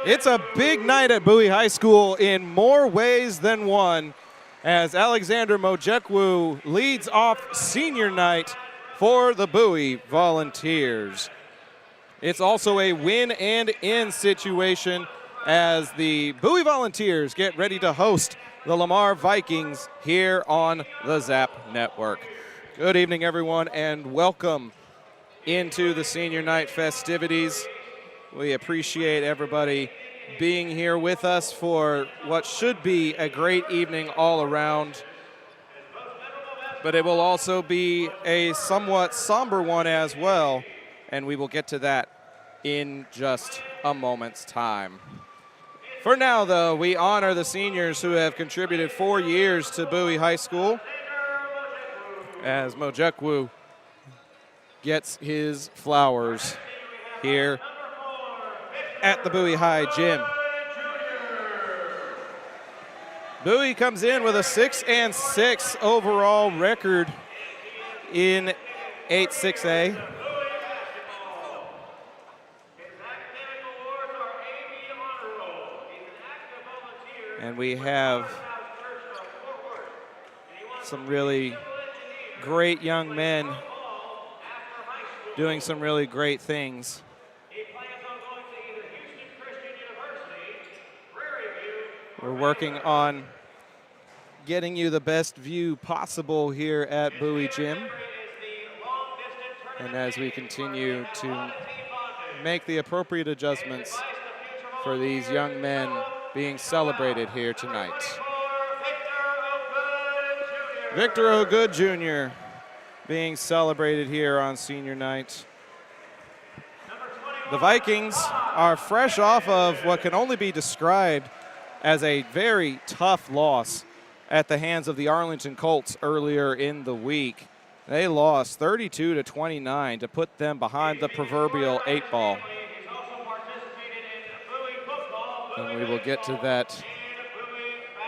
It's a big night at Bowie High School in more ways than one, as Alexander Mojekwu leads off senior night for the Bowie Volunteers. It's also a win and in situation as the Bowie Volunteers get ready to host the Lamar Vikings here on the Zap Network. Good evening, everyone, and welcome into the senior night festivities. We appreciate everybody being here with us for what should be a great evening all around, but it will also be a somewhat somber one as well, and we will get to that in just a moment's time. For now, though, we honor the seniors who have contributed 4 years to Bowie High School as Mojekwu gets his flowers here at the Bowie High Gym. Bowie comes in with a 6-6 overall record in 8-6A. And we have some really great young men doing some really great things. We're working on getting you the best view possible here at Bowie Gym. And as we continue to make the appropriate adjustments for these young men being celebrated here tonight. Victor O'Good Jr. being celebrated here on senior night. The Vikings are fresh off of what can only be described as a very tough loss at the hands of the Arlington Colts earlier in the week. They lost 32-29 to put them behind the proverbial 8-ball. And we will get to that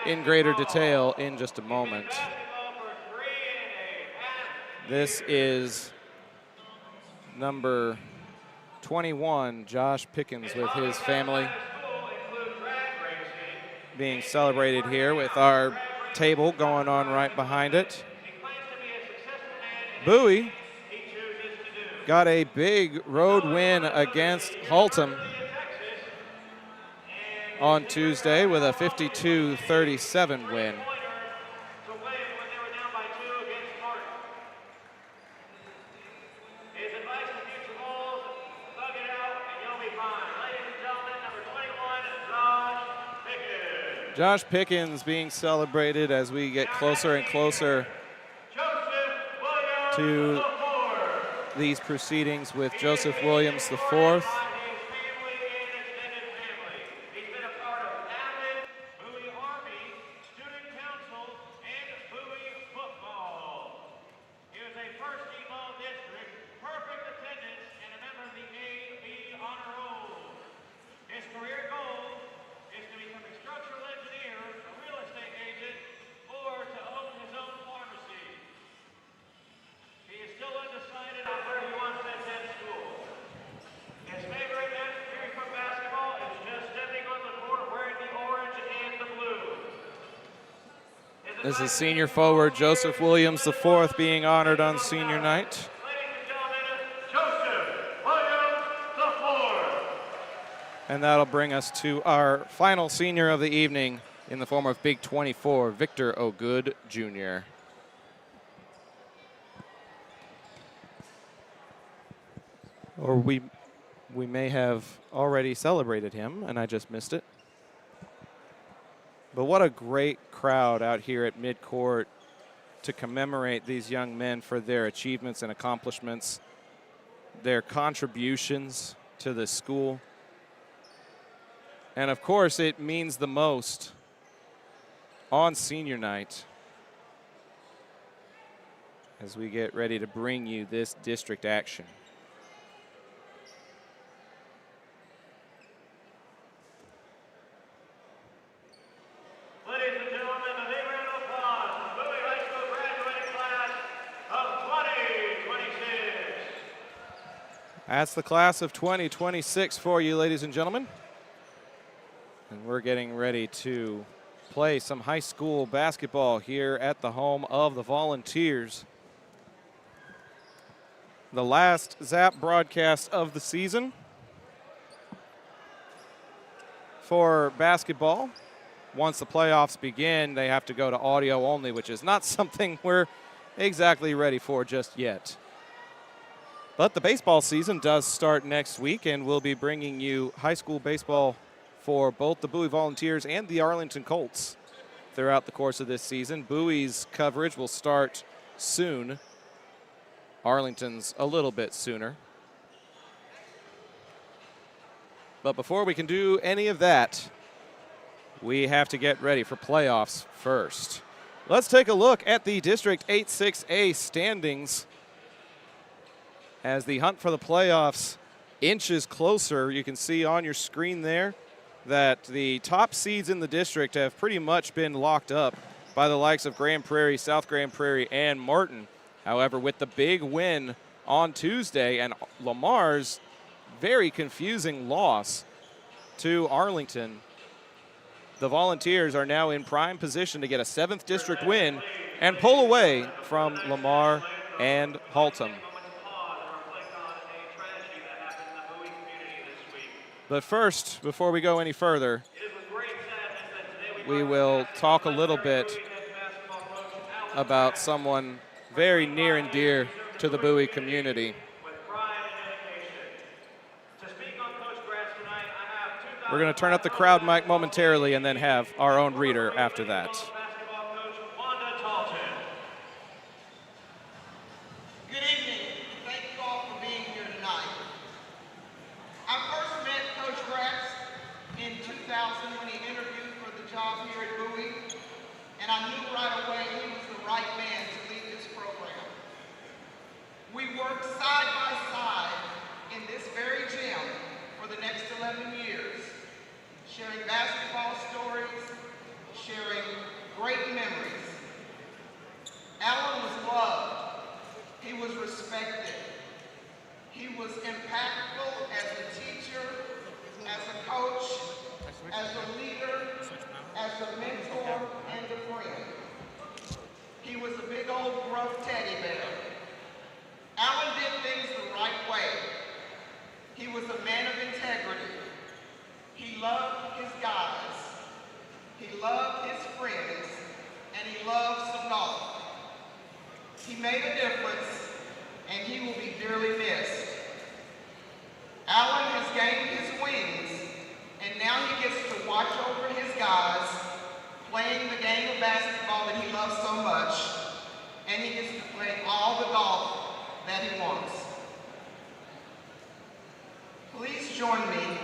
in greater detail in just a moment. This is number 21, Josh Pickens, with his family, being celebrated here with our table going on right behind it. Bowie got a big road win against Haltom on Tuesday with a 52-37 win. Josh Pickens being celebrated as we get closer and closer to these proceedings with Joseph Williams IV. This is senior forward Joseph Williams IV being honored on senior night. And that'll bring us to our final senior of the evening in the form of Big 24, Victor O'Good Jr. Or we may have already celebrated him and I just missed it. But what a great crowd out here at midcourt to commemorate these young men for their achievements and accomplishments, their contributions to the school. And of course, it means the most on senior night as we get ready to bring you this district action. That's the class of 2026 for you, ladies and gentlemen. And we're getting ready to play some high school basketball here at the home of the Volunteers. The last Zap broadcast of the season for basketball. Once the playoffs begin, they have to go to audio only, which is not something we're exactly ready for just yet. But the baseball season does start next week, and we'll be bringing you high school baseball for both the Bowie Volunteers and the Arlington Colts throughout the course of this season. Bowie's coverage will start soon. Arlington's a little bit sooner. But before we can do any of that, we have to get ready for playoffs first. Let's take a look at the District 8-6A standings. As the hunt for the playoffs inches closer, you can see on your screen there that the top seeds in the district have pretty much been locked up by the likes of Grand Prairie, South Grand Prairie, and Martin. However, with the big win on Tuesday and Lamar's very confusing loss to Arlington, the Volunteers are now in prime position to get a 7th district win and pull away from Lamar and Haltom. But first, before we go any further, we will talk a little bit about someone very near and dear to the Bowie community. We're going to turn up the crowd mic momentarily and then have our own reader after that. Good evening. Thank you all for being here tonight. I first met Coach Gratz in 2000 when he interviewed for the job here at Bowie, and I knew right away he was the right man to lead this program. We worked side by side in this very gym for the next 11 years, sharing basketball stories, sharing great memories. Alan was loved. He was respected. He was impactful as a teacher, as a coach, as a leader, as a mentor, and a friend. He was a big old gruff teddy bear. Alan did things the right way. He was a man of integrity. He loved his guys. He loved his friends, and he loved some golf. He made a difference, and he will be dearly missed. Alan has gained his wings, and now he gets to watch over his guys playing the game of basketball that he loves so much, and he gets to play all the golf that he wants. Please join me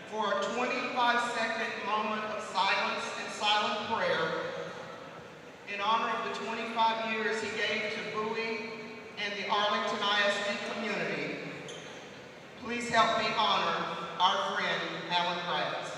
for a 25-second moment of silence and silent prayer in honor of the 25 years he gave to Bowie and the Arlington ISD community. Please help me honor our friend, Alan Gratz.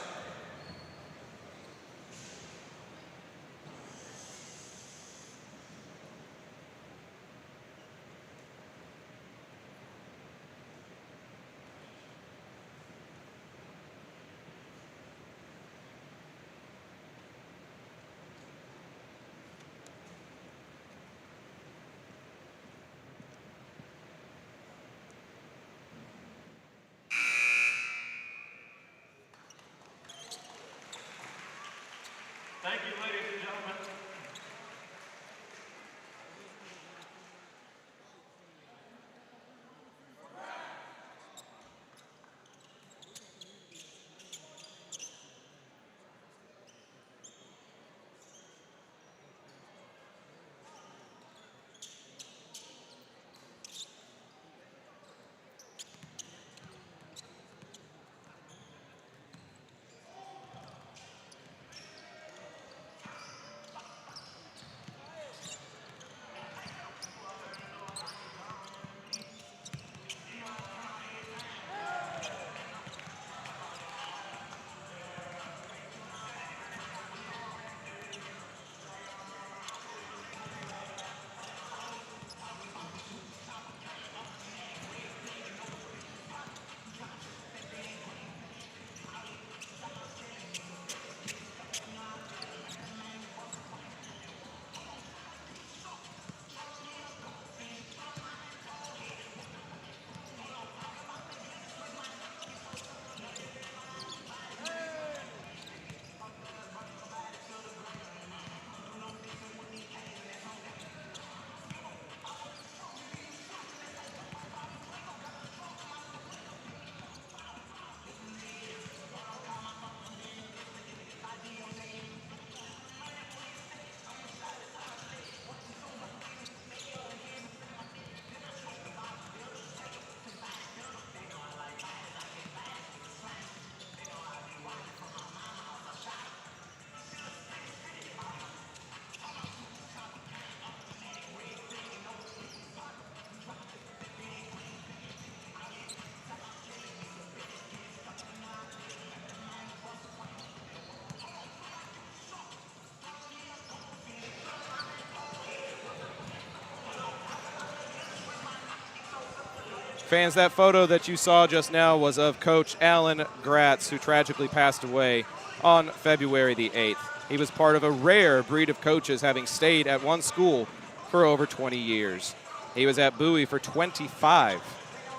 Fans, that photo that you saw just now was of Coach Alan Gratz, who tragically passed away on February the 8th. He was part of a rare breed of coaches, having stayed at one school for over 20 years. He was at Bowie for 25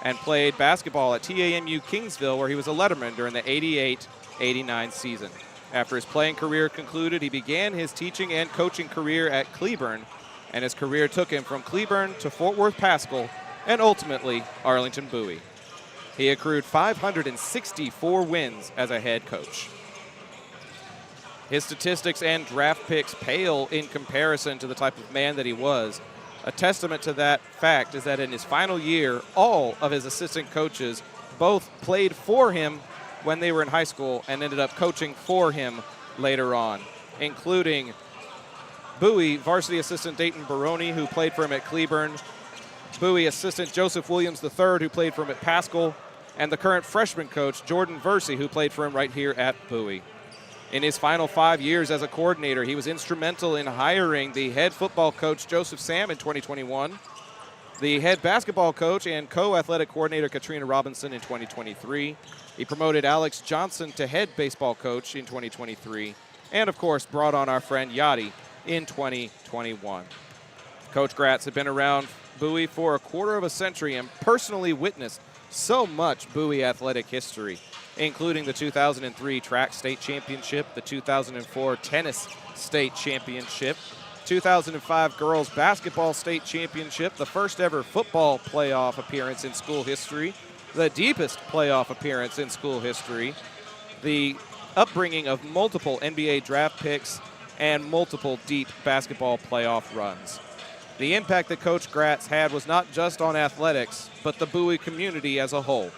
and played basketball at TAMU Kingsville, where he was a letterman during the 88-89 season. After his playing career concluded, he began his teaching and coaching career at Cleburne, and his career took him from Cleburne to Fort Worth Paschal and ultimately Arlington Bowie. He accrued 564 wins as a head coach. His statistics and draft picks pale in comparison to the type of man that he was. A testament to that fact is that in his final year, all of his assistant coaches both played for him when they were in high school and ended up coaching for him later on, including Bowie varsity assistant Dayton Baroni, who played for him at Cleburne, Bowie assistant Joseph Williams III, who played for him at Paschal, and the current freshman coach, Jordan Versey, who played for him right here at Bowie. In his final 5 years as a coordinator, he was instrumental in hiring the head football coach, Joseph Sam, in 2021, the head basketball coach and co-athletic coordinator, Katrina Robinson, in 2023. He promoted Alex Johnson to head baseball coach in 2023, and of course brought on our friend Yachty in 2021. Coach Gratz had been around Bowie for a quarter of a century and personally witnessed so much Bowie athletic history, including the 2003 track state championship, the 2004 tennis state championship, 2005 girls basketball state championship, the first ever football playoff appearance in school history, the deepest playoff appearance in school history, the upbringing of multiple NBA draft picks, and multiple deep basketball playoff runs. The impact that Coach Gratz had was not just on athletics, but the Bowie community as a whole.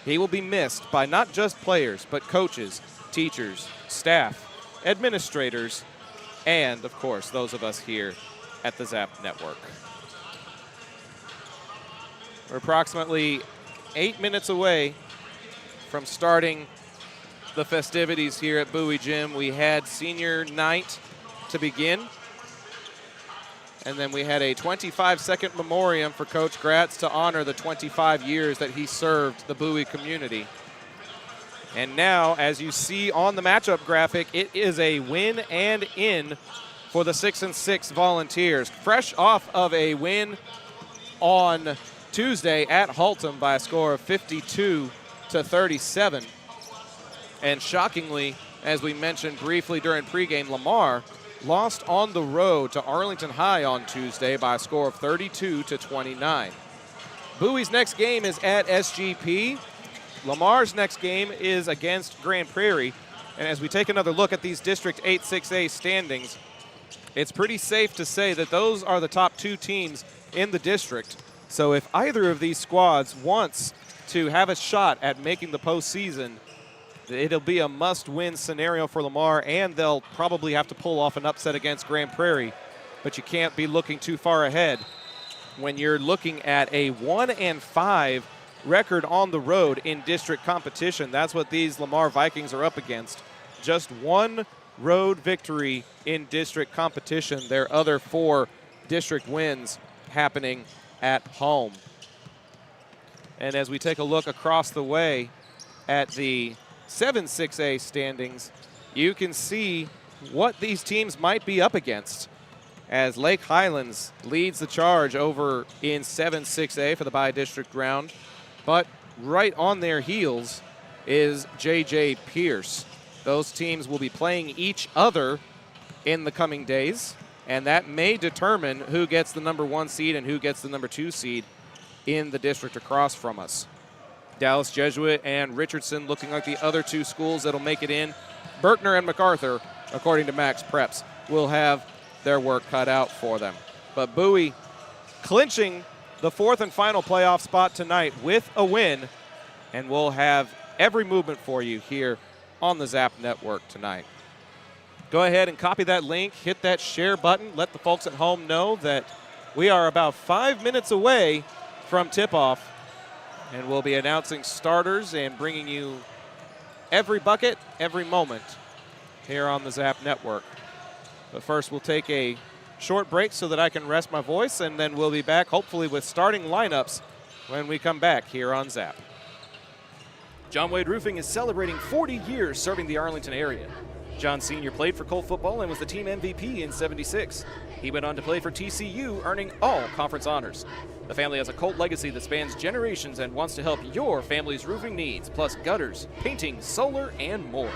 He will be missed by not just players, but coaches, teachers, staff, administrators, and, of course, those of us here at the Zap Network. We're approximately 8 minutes away from starting the festivities here at Bowie Gym. We had senior night to begin, and then we had a 25-second memoriam for Coach Gratz to honor the 25 years that he served the Bowie community. And now, as you see on the matchup graphic, it is a win and in for the 6-6 Volunteers. Fresh off of a win on Tuesday at Haltom by a score of 52-37. And shockingly, as we mentioned briefly during pregame, Lamar lost on the road to Arlington High on Tuesday by a score of 32-29. Bowie's next game is at SGP. Lamar's next game is against Grand Prairie. And as we take another look at these District 8-6A standings, it's pretty safe to say that those are the top two teams in the district. So if either of these squads wants to have a shot at making the postseason, it'll be a must-win scenario for Lamar, and they'll probably have to pull off an upset against Grand Prairie. But you can't be looking too far ahead when you're looking at a 1-5 record on the road in district competition. That's what these Lamar Vikings are up against. Just one road victory in district competition. Their other 4 district wins happening at home. And as we take a look across the way at the 7-6A standings, you can see what these teams might be up against, as Lake Highlands leads the charge over in 7-6A for the bi-district round. But right on their heels is J.J. Pierce. Those teams will be playing each other in the coming days, and that may determine who gets the number 1 seed and who gets the number 2 seed in the district across from us. Dallas Jesuit and Richardson looking like the other 2 schools that'll make it in. Berkner and MacArthur, according to Max Preps, will have their work cut out for them. But Bowie clinching the 4th and final playoff spot tonight with a win, and we'll have every movement for you here on the Zap Network tonight. Go ahead and copy that link, hit that share button, let the folks at home know that we are about 5 minutes away from tip-off, and we'll be announcing starters and bringing you every bucket, every moment here on the Zap Network. But first, we'll take a short break so that I can rest my voice, and then we'll be back hopefully with starting lineups when we come back here on Zap. John Wade Roofing is celebrating 40 years serving the Arlington area. John Sr. played for Colt football and was the team MVP in '76. He went on to play for TCU, earning all conference honors. The family has a Colt legacy that spans generations and wants to help your family's roofing needs, plus gutters, painting, solar, and more.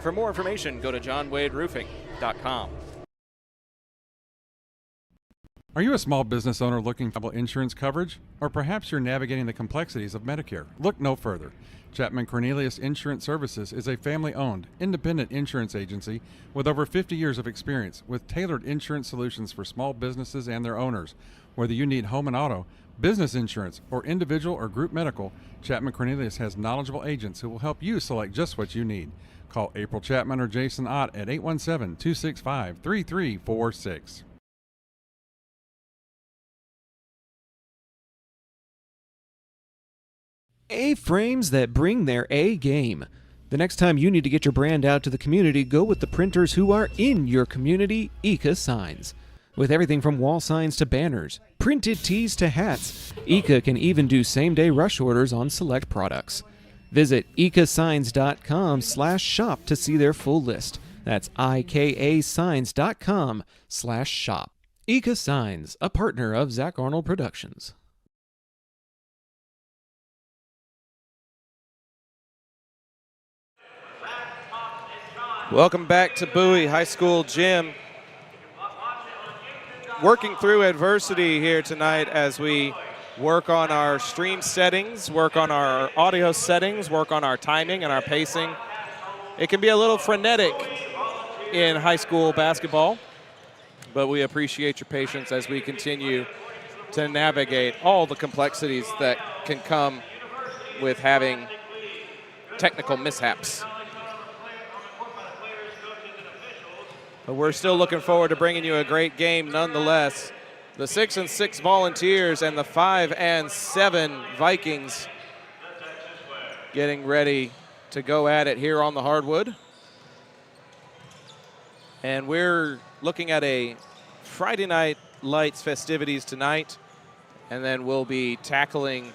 For more information, go to johnwaderoofing.com. Are you a small business owner looking for insurance coverage? Or perhaps you're navigating the complexities of Medicare? Look no further. Chapman Cornelius Insurance Services is a family-owned, independent insurance agency with over 50 years of experience with tailored insurance solutions for small businesses and their owners. Whether you need home and auto, business insurance, or individual or group medical, Chapman Cornelius has knowledgeable agents who will help you select just what you need. Call April Chapman or Jason Ott at 817-265-3346. A-frames that bring their A game. The next time you need to get your brand out to the community, go with the printers who are in your community, Eka Signs. With everything from wall signs to banners, printed tees to hats, Eka can even do same-day rush orders on select products. Visit ekasigns.com/shop to see their full list. That's ikasigns.com/shop. Eka Signs, a partner of Zach Arnold Productions. Welcome back to Bowie High School Gym. Working through adversity here tonight as we work on our stream settings, work on our audio settings, work on our timing and our pacing. It can be a little frenetic in high school basketball, but we appreciate your patience as we continue to navigate all the complexities that can come with having technical mishaps. But we're still looking forward to bringing you a great game nonetheless. The 6-6 Volunteers and the 5-7 Vikings getting ready to go at it here on the hardwood. And we're looking at a Friday Night Lights festivities tonight. And then we'll be tackling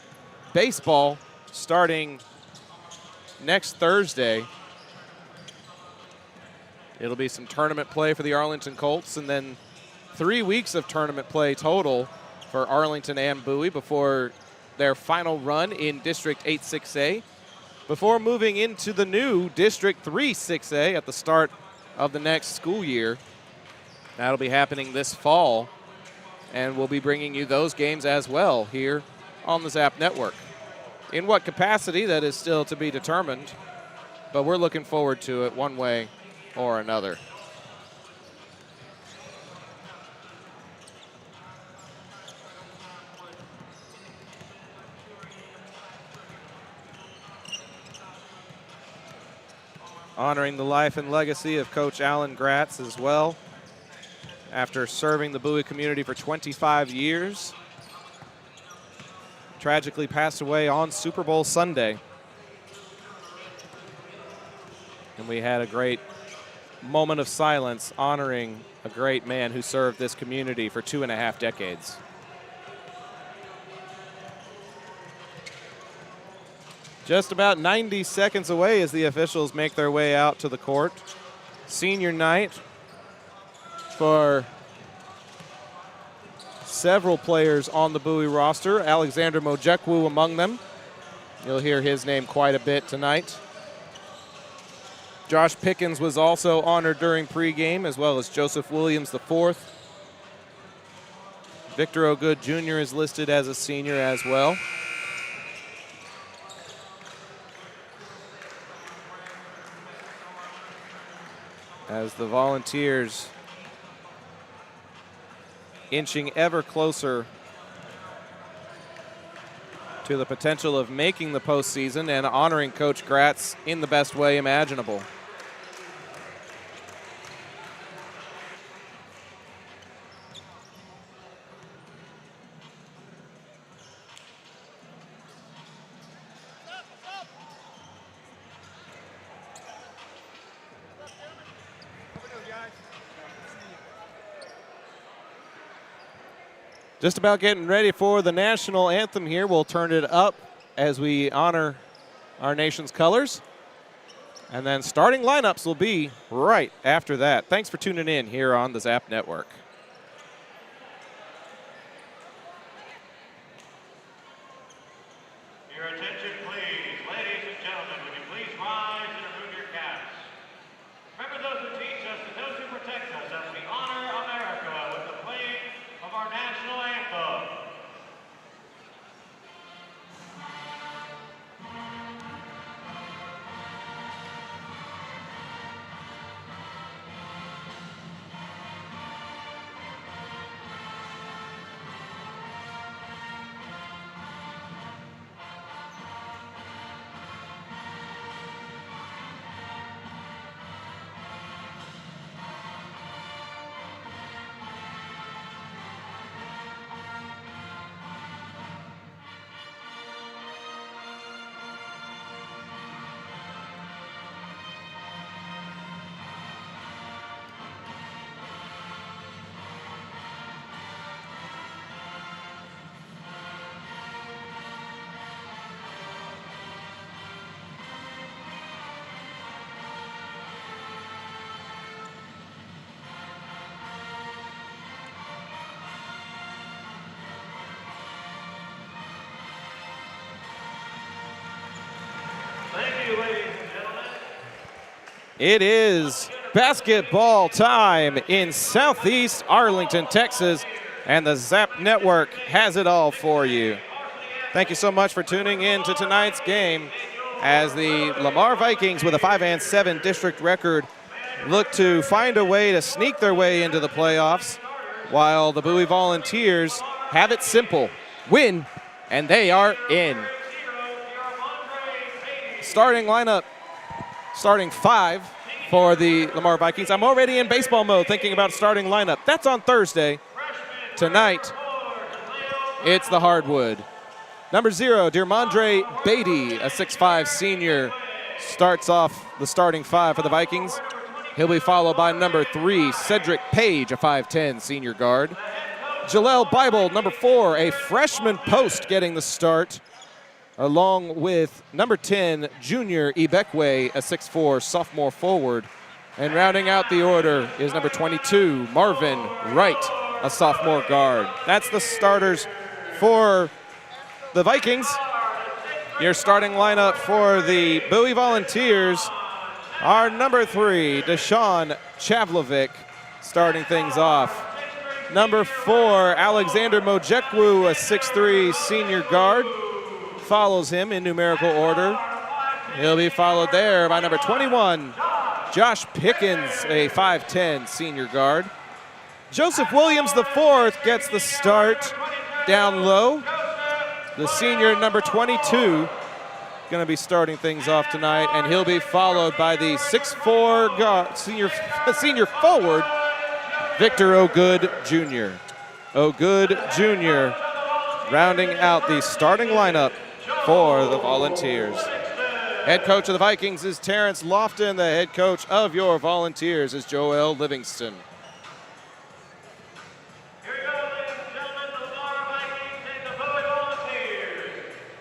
baseball starting next Thursday. It'll be some tournament play for the Arlington Colts, and then 3 weeks of tournament play total for Arlington and Bowie before their final run in District 8 6A, before moving into the new District 3 6A at the start of the next school year. That'll be happening this fall, and we'll be bringing you those games as well here on the Zap Network. In what capacity, that is still to be determined, but we're looking forward to it one way or another. Honoring the life and legacy of Coach Alan Gratz as well. After serving the Bowie community for 25 years, tragically passed away on Super Bowl Sunday. And we had a great moment of silence honoring a great man who served this community for 2.5 decades. Just about 90 seconds away as the officials make their way out to the court. Senior night for several players on the Bowie roster. Alexander Mojekwu among them. You'll hear his name quite a bit tonight. Josh Pickens was also honored during pregame, as well as Joseph Williams IV. Victor O'Good Jr. is listed as a senior as well. As the Volunteers inching ever closer to the potential of making the postseason and honoring Coach Gratz in the best way imaginable. Just about getting ready for the national anthem here. We'll turn it up as we honor our nation's colors. And then starting lineups will be right after that. Thanks for tuning in here on the Zap Network. Your attention, please. Ladies and gentlemen, would you please rise and remove your caps? Remember those who teach us and those who protect us as we honor America with the playing of our national anthem. It is basketball time in Southeast Arlington, Texas, and the Zap Network has it all for you. Thank you so much for tuning in to tonight's game as the Lamar Vikings, with a 5-7 district record, look to find a way to sneak their way into the playoffs, while the Bowie Volunteers have it simple. Win, and they are in. Starting lineup, starting 5 for the Lamar Vikings. I'm already in baseball mode thinking about starting lineup. That's on Thursday. Tonight, it's the hardwood. Number 0, Dearmondre Beatty, a 6'5 senior, starts off the starting 5 for the Vikings. He'll be followed by number 3, Cedric Page, a 5'10 senior guard. Jalel Bible, number 4, a freshman post, getting the start, along with number 10, junior Ibekwe, a 6'4 sophomore forward. And rounding out the order is number 22, Marvin Wright, a sophomore guard. That's the starters for the Vikings. Your starting lineup for the Bowie Volunteers are number 3, Deshaun Chavlovic, starting things off. Number 4, Alexander Mojekwu, a 6'3 senior guard, follows him in numerical order. He'll be followed there by number 21, Josh Pickens, a 5'10 senior guard. Joseph Williams IV gets the start down low. The senior, number 22, going to be starting things off tonight, and he'll be followed by the 6'4 guard, senior forward, Victor O'Good Jr. O'Good Jr. rounding out the starting lineup for the Volunteers. Head coach of the Vikings is Terrence Lofton. The head coach of your Volunteers is Joel Livingston. Here we go, ladies and gentlemen, the Lamar Vikings and the Bowie Volunteers.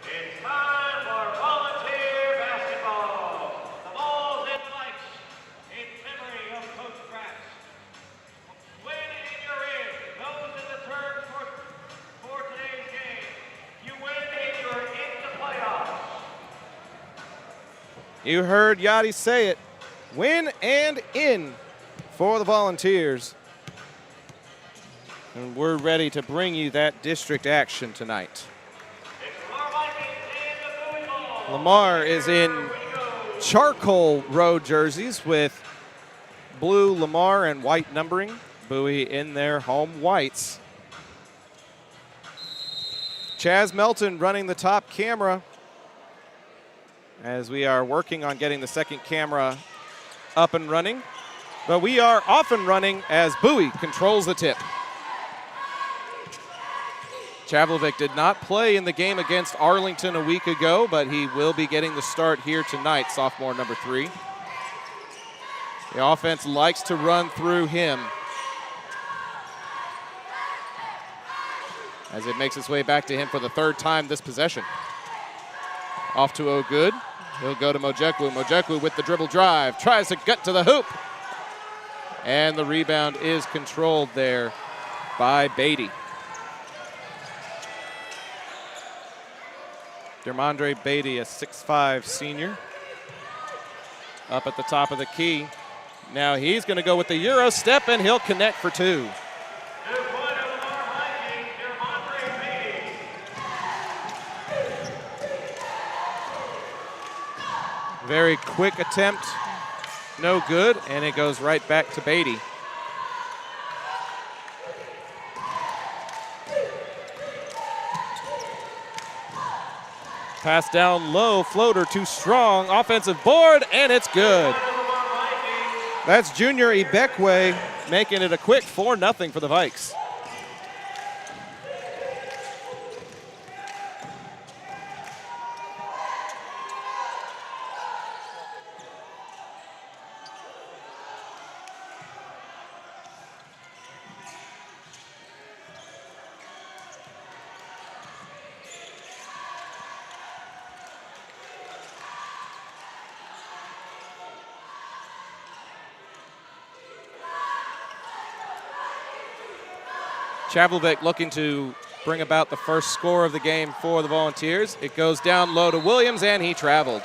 It's time for volunteer basketball. The balls in the lights in memory of Coach Gratz. Win it in your in. Those in the terms for today's game. You win and you're in the playoffs. You heard Yachty say it. Win and in for the Volunteers. And we're ready to bring you that district action tonight. Lamar is in charcoal road jerseys with blue Lamar and white numbering. Bowie in their home whites. Chaz Melton running the top camera as we are working on getting the second camera up and running. But we are off and running as Bowie controls the tip. Chavlovic did not play in the game against Arlington a week ago, but he will be getting the start here tonight, sophomore number 3. The offense likes to run through him. as it makes its way back to him for the third time this possession. Off to O'Good. He'll go to Mojekwu. Mojekwu with the dribble drive. Tries to gut to the hoop. And the rebound is controlled there by Beatty. Dermondre Beatty, a 6'5" senior. Up at the top of the key. Now he's going to go with the Euro step, and he'll connect for two. Very quick attempt, no good, and it goes right back to Beatty. Pass down low, floater too strong, offensive board, and it's good. That's Junior Ibekwe making it a quick 4-0 for the Vikes. Chavlovic looking to bring about the first score of the game for the Volunteers. It goes down low to Williams, and he traveled.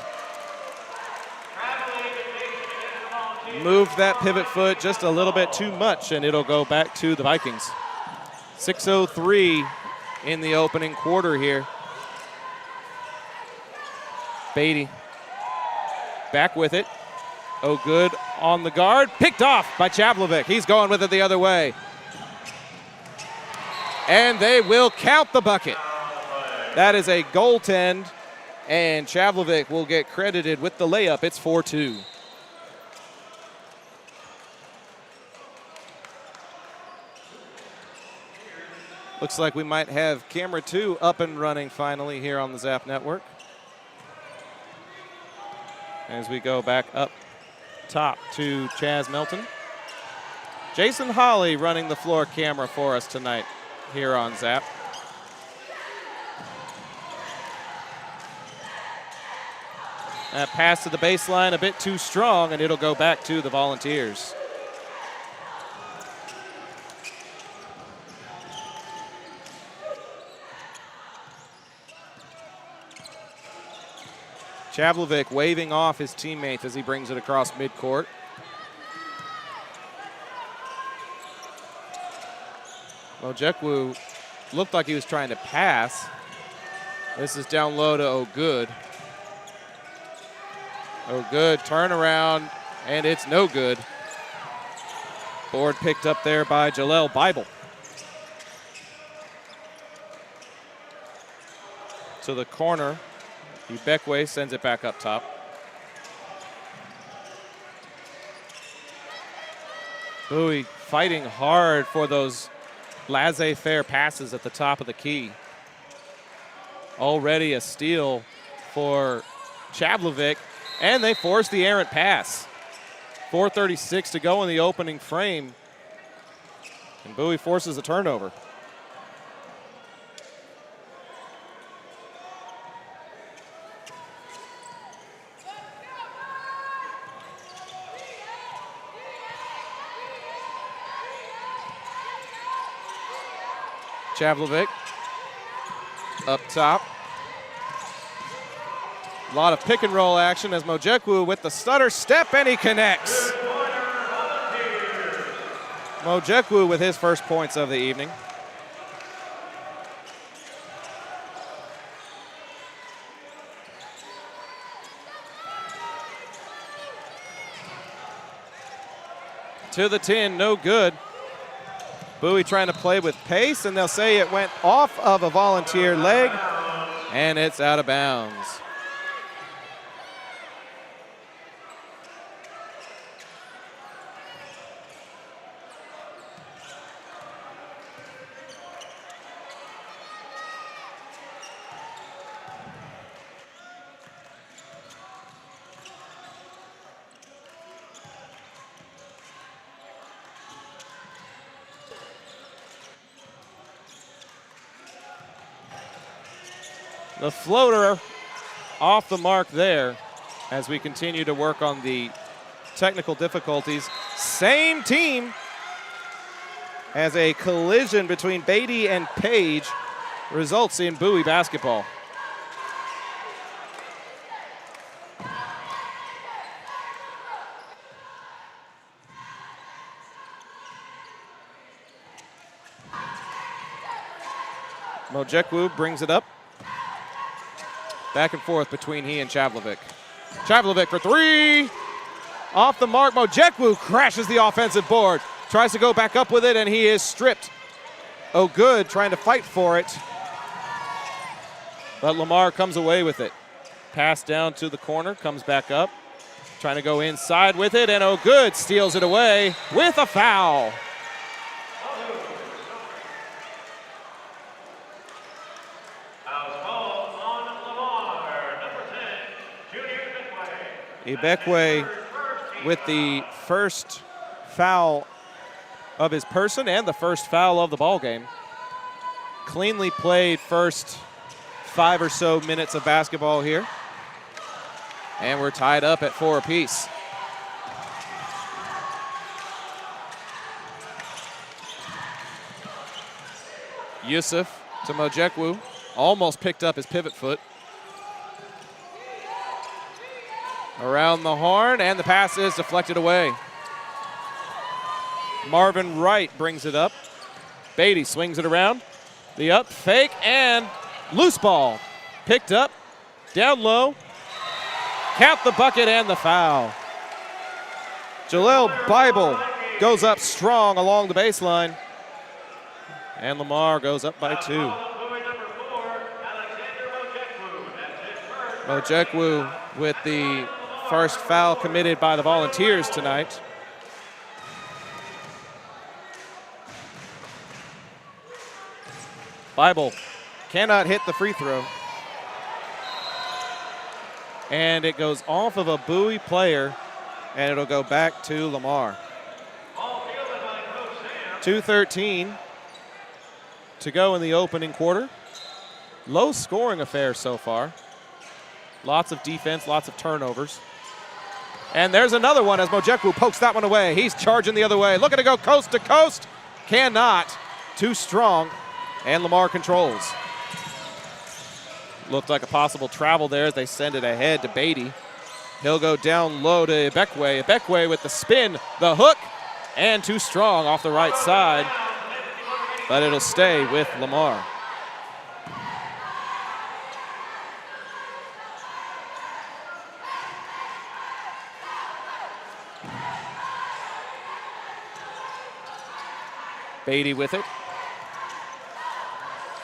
Moved that pivot foot just a little bit too much, and it'll go back to the Vikings. 6:03 in the opening quarter here. Beatty back with it. Oh, good on the guard. Picked off by Chavlovic. He's going with it the other way. And they will count the bucket. That is a goaltend, and Chavlovic will get credited with the layup. It's 4-2. Looks like we might have camera 2 up and running finally here on the Zap Network. As we go back up top to Chaz Melton. Jason Hawley running the floor camera for us tonight here on Zap. That pass to the baseline a bit too strong, and it'll go back to the Volunteers. Chavlovic waving off his teammates as he brings it across midcourt. Mojekwu looked like he was trying to pass. This is down low to O'Good. O'Good, turnaround, and it's no good. Board picked up there by Jalel Bible. To the corner. Ibekwe sends it back up top. Bowie fighting hard for those laissez-faire passes at the top of the key. Already a steal for Chavlovic, and they force the errant pass. 4:36 to go in the opening frame, and Bowie forces a turnover. Chavlovic up top. A lot of pick and roll action as Mojekwu with the stutter step, and he connects. Mojekwu with his first points of the evening. To the tin, no good. Bowie trying to play with pace, and they'll say it went off of a Volunteer leg, and it's out of bounds. The floater off the mark there as we continue to work on the technical difficulties. Same team as a collision between Beatty and Page results in Bowie basketball. Mojekwu brings it up. Back and forth between he and Chavlovic. Chavlovic for three. Off the mark, Mojekwu crashes the offensive board. Tries to go back up with it, and he is stripped. Oh, good, trying to fight for it. But Lamar comes away with it. Pass down to the corner, comes back up. Trying to go inside with it, and oh, good, steals it away with a foul. Ibekwe with the first foul of his person and the first foul of the ball game. Cleanly played first 5 or so minutes of basketball here. And we're tied up at 4 apiece. Yusuf to Mojekwu, almost picked up his pivot foot. Around the horn, and the pass is deflected away. Marvin Wright brings it up. Beatty swings it around. The up fake and loose ball. Picked up, down low. Count the bucket and the foul. Jaleel Bible goes up strong along the baseline. And Lamar goes up by 2. Mojekwu with the first foul committed by the Volunteers tonight. Bible cannot hit the free throw. And it goes off of a Bowie player, and it'll go back to Lamar. 2:13 to go in the opening quarter. Low scoring affair so far. Lots of defense, lots of turnovers. And there's another one as Mojekwu pokes that one away. He's charging the other way. Looking to go coast to coast. Cannot. Too strong. And Lamar controls. Looked like a possible travel there as they send it ahead to Beatty. He'll go down low to Ibekwe. Ibekwe with the spin, the hook, and too strong off the right side. But it'll stay with Lamar. Beatty with it.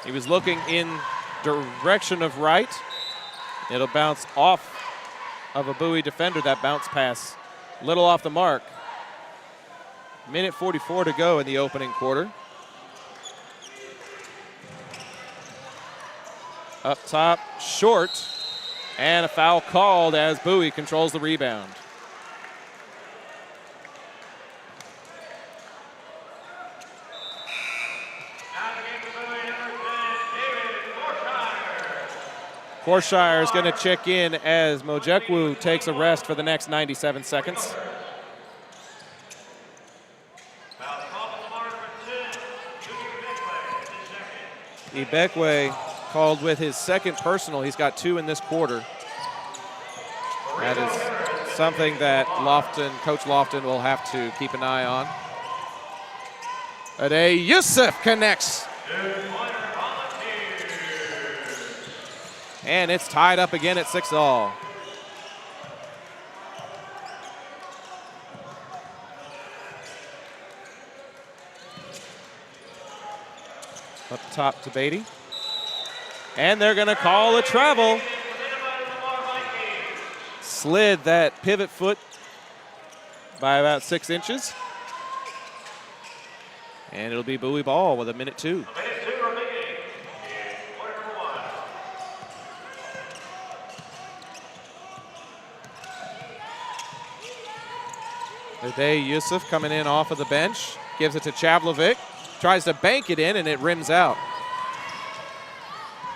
He was looking in direction of right. It'll bounce off of a Bowie defender, that bounce pass. Little off the mark. Minute 44 to go in the opening quarter. Up top, short, and a foul called as Bowie controls the rebound. Forshire is going to check in as Mojekwu takes a rest for the next 97 seconds. Ibekwe called with his second personal. He's got 2 in this quarter. That is something that Coach Lofton will have to keep an eye on. Ade Yusuf connects. And it's tied up again at 6-all. Up top to Beatty. And they're going to call a travel. Slid that pivot foot by about 6 inches. And it'll be Bowie ball with a minute 2. Ade Yusuf coming in off of the bench. Gives it to Chavlovic. Tries to bank it in, and it rims out.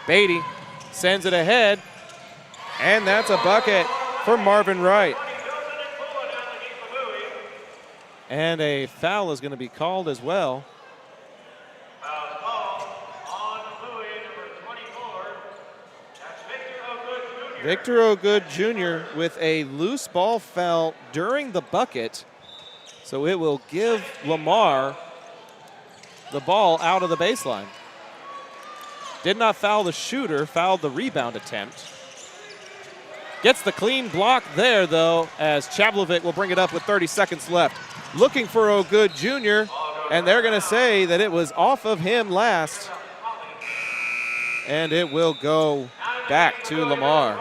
Beatty sends it ahead, and that's a bucket for Marvin Wright. And a foul is going to be called as well. Victor O'Good Jr. with a loose ball foul during the bucket. So it will give Lamar the ball out of the baseline. Did not foul the shooter, fouled the rebound attempt. Gets the clean block there, though, as Chablovic will bring it up with 30 seconds left. Looking for O'Good Jr., and they're going to say that it was off of him last. And it will go back to Lamar.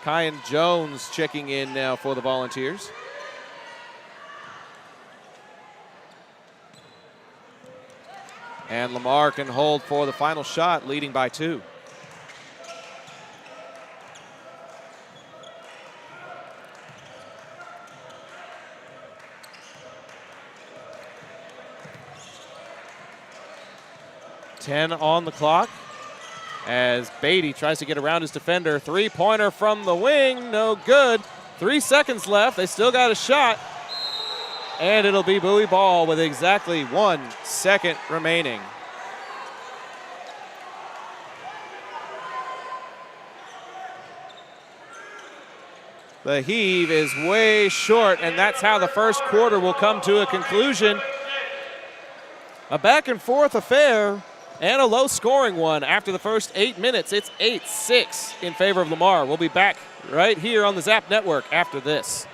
Kyan Jones checking in now for the Volunteers. And Lamar can hold for the final shot, leading by 2. Ten on the clock as Beatty tries to get around his defender. Three-pointer from the wing, no good. 3 seconds left, they still got a shot. And it'll be Bowie ball with exactly 1 second remaining. The heave is way short, and that's how the first quarter will come to a conclusion. A back-and-forth affair and a low-scoring one after the first 8 minutes. It's 8-6 in favor of Lamar. We'll be back right here on the Zap Network after this.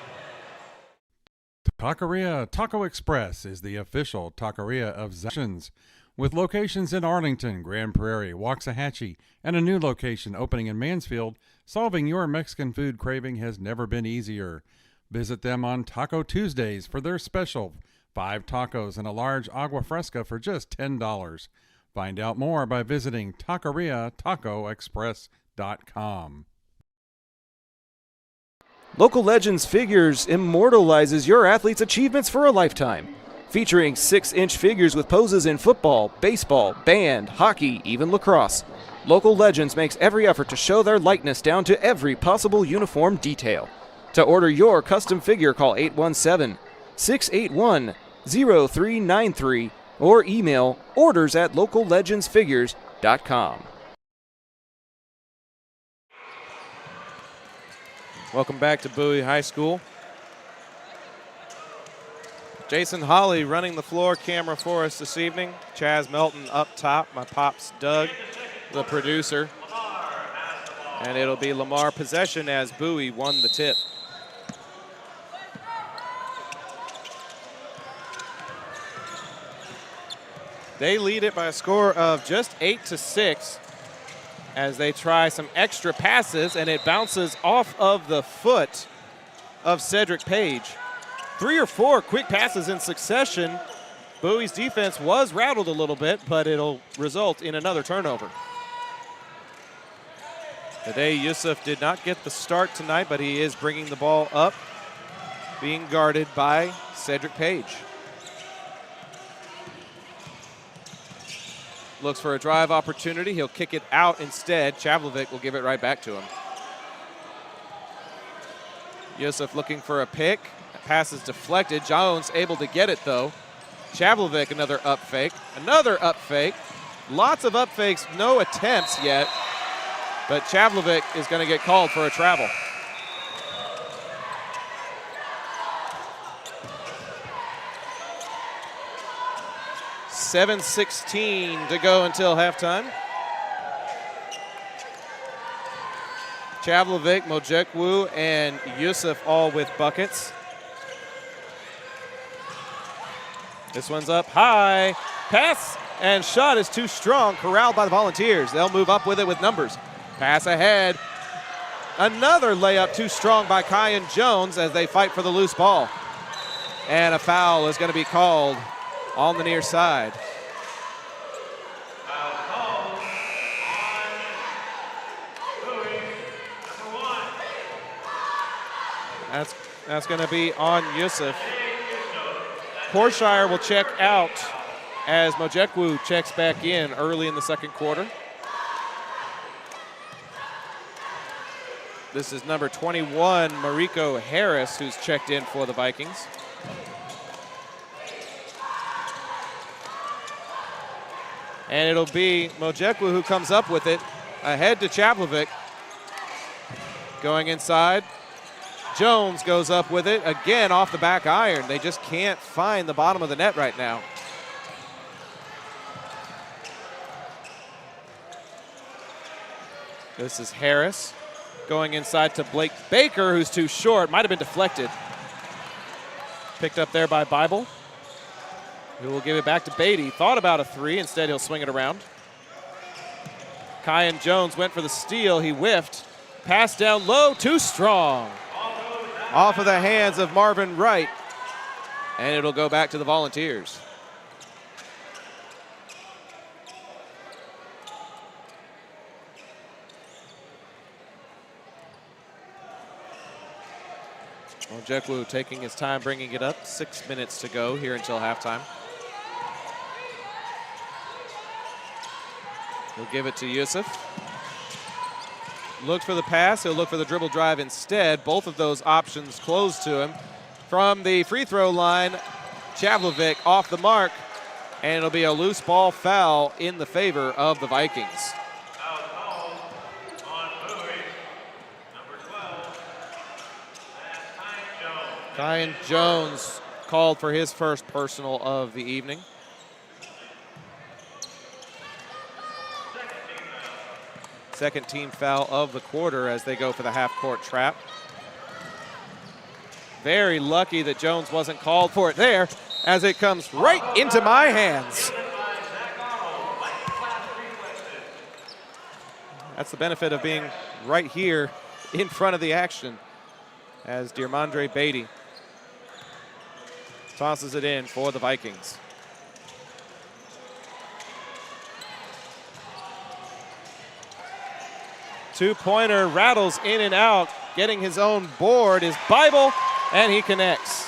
Taqueria Taco Express is the official taqueria of Zach, with locations in Arlington, Grand Prairie, Waxahachie, and a new location opening in Mansfield. Solving your Mexican food craving has never been easier. Visit them on Taco Tuesdays for their special 5 tacos and a large agua fresca for just $10. Find out more by visiting taqueriatacoexpress.com. Local Legends Figures immortalizes your athlete's achievements for a lifetime. Featuring 6-inch figures with poses in football, baseball, band, hockey, even lacrosse. Local Legends makes every effort to show their likeness down to every possible uniform detail. To order your custom figure, call 817-681-0393 or email orders@locallegendsfigures.com. Welcome back to Bowie High School. Jason Hawley running the floor camera for us this evening. Chaz Melton up top. My pops Doug, the producer. And it'll be Lamar possession as Bowie won the tip. They lead it by a score of just 8-6 as they try some extra passes, and it bounces off of the foot of Cedric Page. 3 or 4 quick passes in succession. Bowie's defense was rattled a little bit, but it'll result in another turnover. Today, Yusuf did not get the start tonight, but he is bringing the ball up, being guarded by Cedric Page. Looks for a drive opportunity. He'll kick it out instead. Chablovic will give it right back to him. Yusuf looking for a pick. Pass is deflected. Jones able to get it, though. Chablovic, another up fake. Another up fake. Lots of up fakes, no attempts yet. But Chablovic is going to get called for a travel. .7:16 to go until halftime. Chablovic, Mojekwu, and Yusuf all with buckets. This one's up high. Pass and shot is too strong. Corralled by the Volunteers. They'll move up with it with numbers. Pass ahead. Another layup too strong by Kyan Jones as they fight for the loose ball. And a foul is going to be called on the near side. That's going to be on Yusuf. Horshire will check out as Mojekwu checks back in early in the second quarter. This is number 21, Mariko Harris, who's checked in for the Vikings. And it'll be Mojekwu who comes up with it, ahead to Chaplovic. Going inside. Jones goes up with it, again off the back iron. They just can't find the bottom of the net right now. This is Harris going inside to Blake Baker, who's too short. Might have been deflected. Picked up there by Bible, who will give it back to Beatty. Thought about a three. Instead, he'll swing it around. Kyan Jones went for the steal. He whiffed. Pass down low, too strong. Off of the hands of Marvin Wright. And it'll go back to the Volunteers. Mojekwu taking his time bringing it up. 6 minutes to go here until halftime. He'll give it to Yusuf. Looks for the pass. He'll look for the dribble drive instead. Both of those options closed to him. From the free throw line, Chaplovic off the mark, and it'll be a loose ball foul in the favor of the Vikings. Foul called on Bowie, number 12. That's Kyan Jones. Kyan Jones called for his first personal of the evening. Second team foul of the quarter as they go for the half-court trap. Very lucky that Jones wasn't called for it there, as it comes right into my hands. That's the benefit of being right here in front of the action, as Diarmondre Beatty tosses it in for the Vikings. Two-pointer rattles in and out. Getting his own board is Bible, and he connects.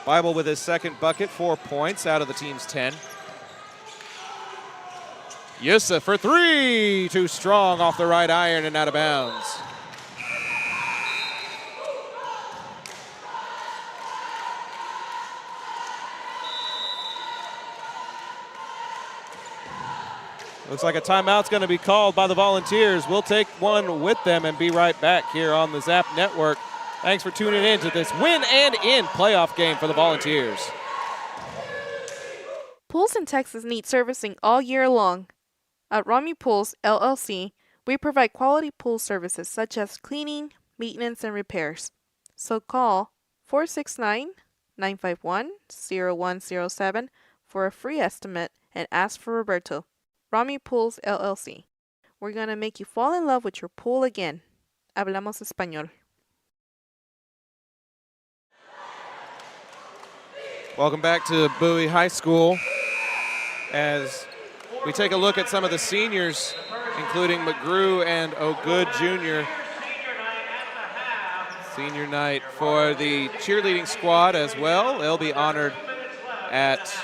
Bible with his second bucket, 4 points out of the team's 10. Yusuf for three, too strong off the right iron and out of bounds. Looks like a timeout's going to be called by the Volunteers. We'll take one with them and be right back here on the Zap Network. Thanks for tuning in to this win and in playoff game for the Volunteers. Pools in Texas need servicing all year long. At Rami Pools, LLC, we provide quality pool services such as cleaning, maintenance, and repairs. So call 469-951-0107 for a free estimate and ask for Roberto. Rami Pools, LLC. We're going to make you fall in love with your pool again. Hablamos español. Welcome back to Bowie High School as we take a look at some of the seniors, including McGrew and O'Good Jr. Senior night for the cheerleading squad as well. They'll be honored at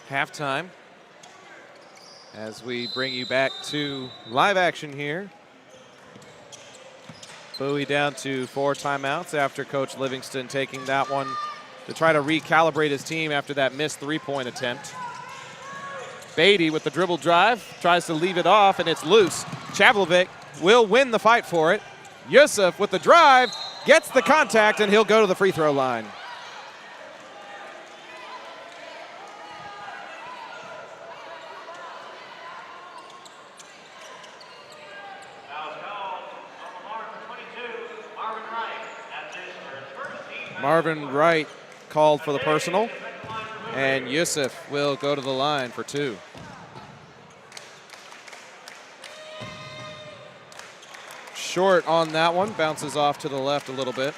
halftime as we bring you back to live action here. Bowie down to 4 timeouts after Coach Livingston taking that one to try to recalibrate his team after that missed three-point attempt. Beatty with the dribble drive, tries to leave it off, and it's loose. Chaplovic will win the fight for it. Yusuf with the drive, gets the contact, and he'll go to the free throw line. Marvin Wright called for the personal, and Yusuf will go to the line for 2. Short on that one, bounces off to the left a little bit.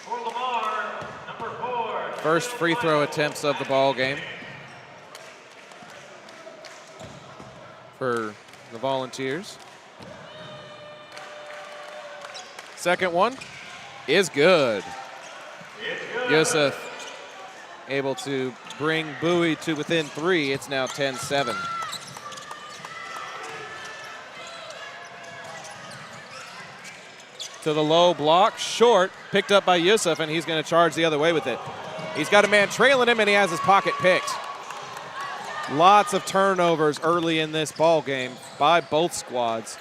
For Lamar, number 4. First free throw attempts of the ball game for the Volunteers. second one is good. Yusuf able to bring Bowie to within 3. It's now 10-7. To the low block, short, picked up by Yusuf, and he's going to charge the other way with it. He's got a man trailing him, and he has his pocket picked. Lots of turnovers early in this ball game by both squads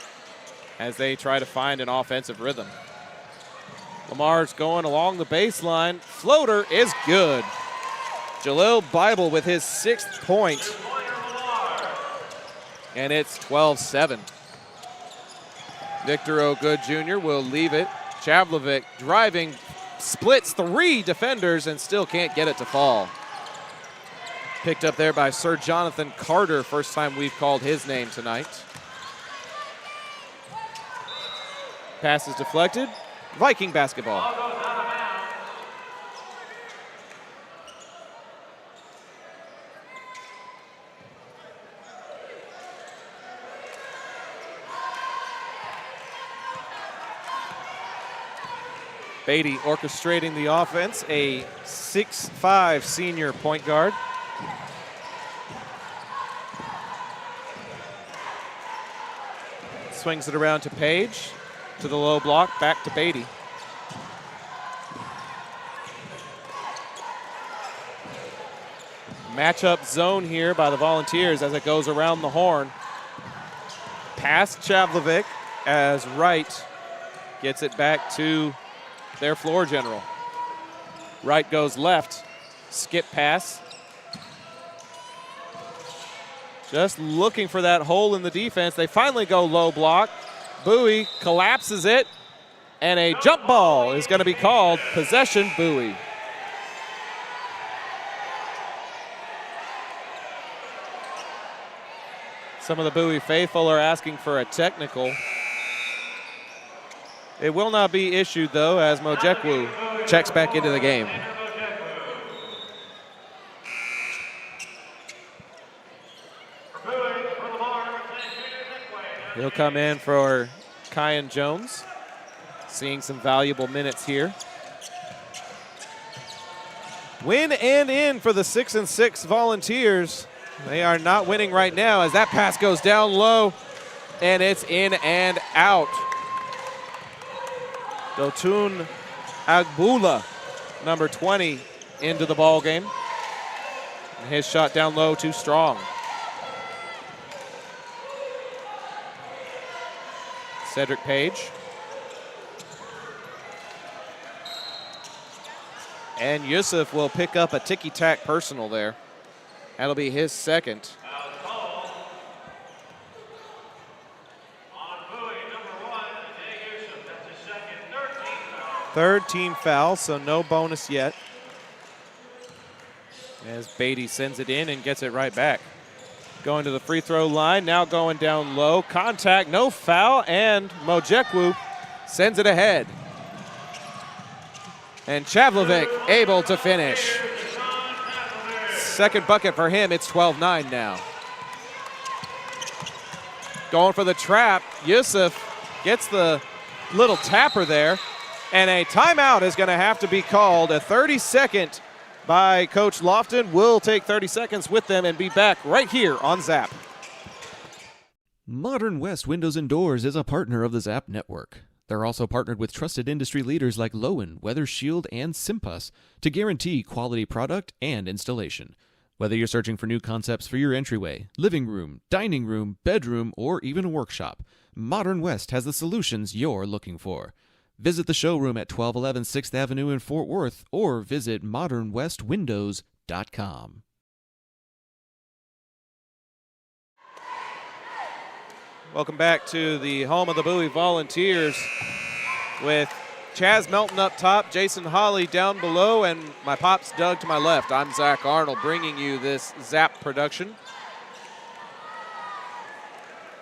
as they try to find an offensive rhythm. Lamar's going along the baseline. Floater is good. Jalil Bible with his 6th point. And it's 12-7. Victor O'Good Jr. will leave it. Chavlovic driving, splits 3 defenders and still can't get it to fall. Picked up there by Sir Jonathan Carter. First time we've called his name tonight. Pass is deflected. Viking basketball. Beatty orchestrating the offense, a 6'5" senior point guard. Swings it around to Page, to the low block, back to Beatty. Matchup zone here by the Volunteers as it goes around the horn. Past Chavlovic as Wright gets it back to their floor general. Wright goes left, skip pass. Just looking for that hole in the defense. They finally go low block. Bowie collapses it, and a jump ball is going to be called. Possession Bowie. Some of the Bowie faithful are asking for a technical. It will not be issued, though, as Mojekwu checks back into the game. He'll come in for Kyan Jones, seeing some valuable minutes here. Win and in for the 6-6 Volunteers. They are not winning right now as that pass goes down low, and it's in and out. Dotun Agbula, number 20, into the ball game. And his shot down low, too strong. Cedric Page. And Yusuf will pick up a ticky-tack personal there. That'll be his second. Third team foul, so no bonus yet. As Beatty sends it in and gets it right back. Going to the free throw line, now going down low. Contact, no foul, and Mojekwu sends it ahead. And Chavlovic able to finish. Second bucket for him, it's 12-9 now. Going for the trap, Yusuf gets the little tapper there, and a timeout is going to have to be called. A 30-second by Coach Lofton. We'll take 30 seconds with them and be back right here on Zap. Modern West Windows and Doors is a partner of the Zap Network. They're also partnered with trusted industry leaders like Lowen, Weather Shield, and Simpus to guarantee quality product and installation. Whether you're searching for new concepts for your entryway, living room, dining room, bedroom, or even a workshop, Modern West has the solutions you're looking for. Visit the showroom at 1211 6th Avenue in Fort Worth or visit modernwestwindows.com. Welcome back to the home of the Bowie Volunteers with Chaz Melton up top, Jason Hawley down below, and my pops Doug to my left. I'm Zach Arnold bringing you this Zap production.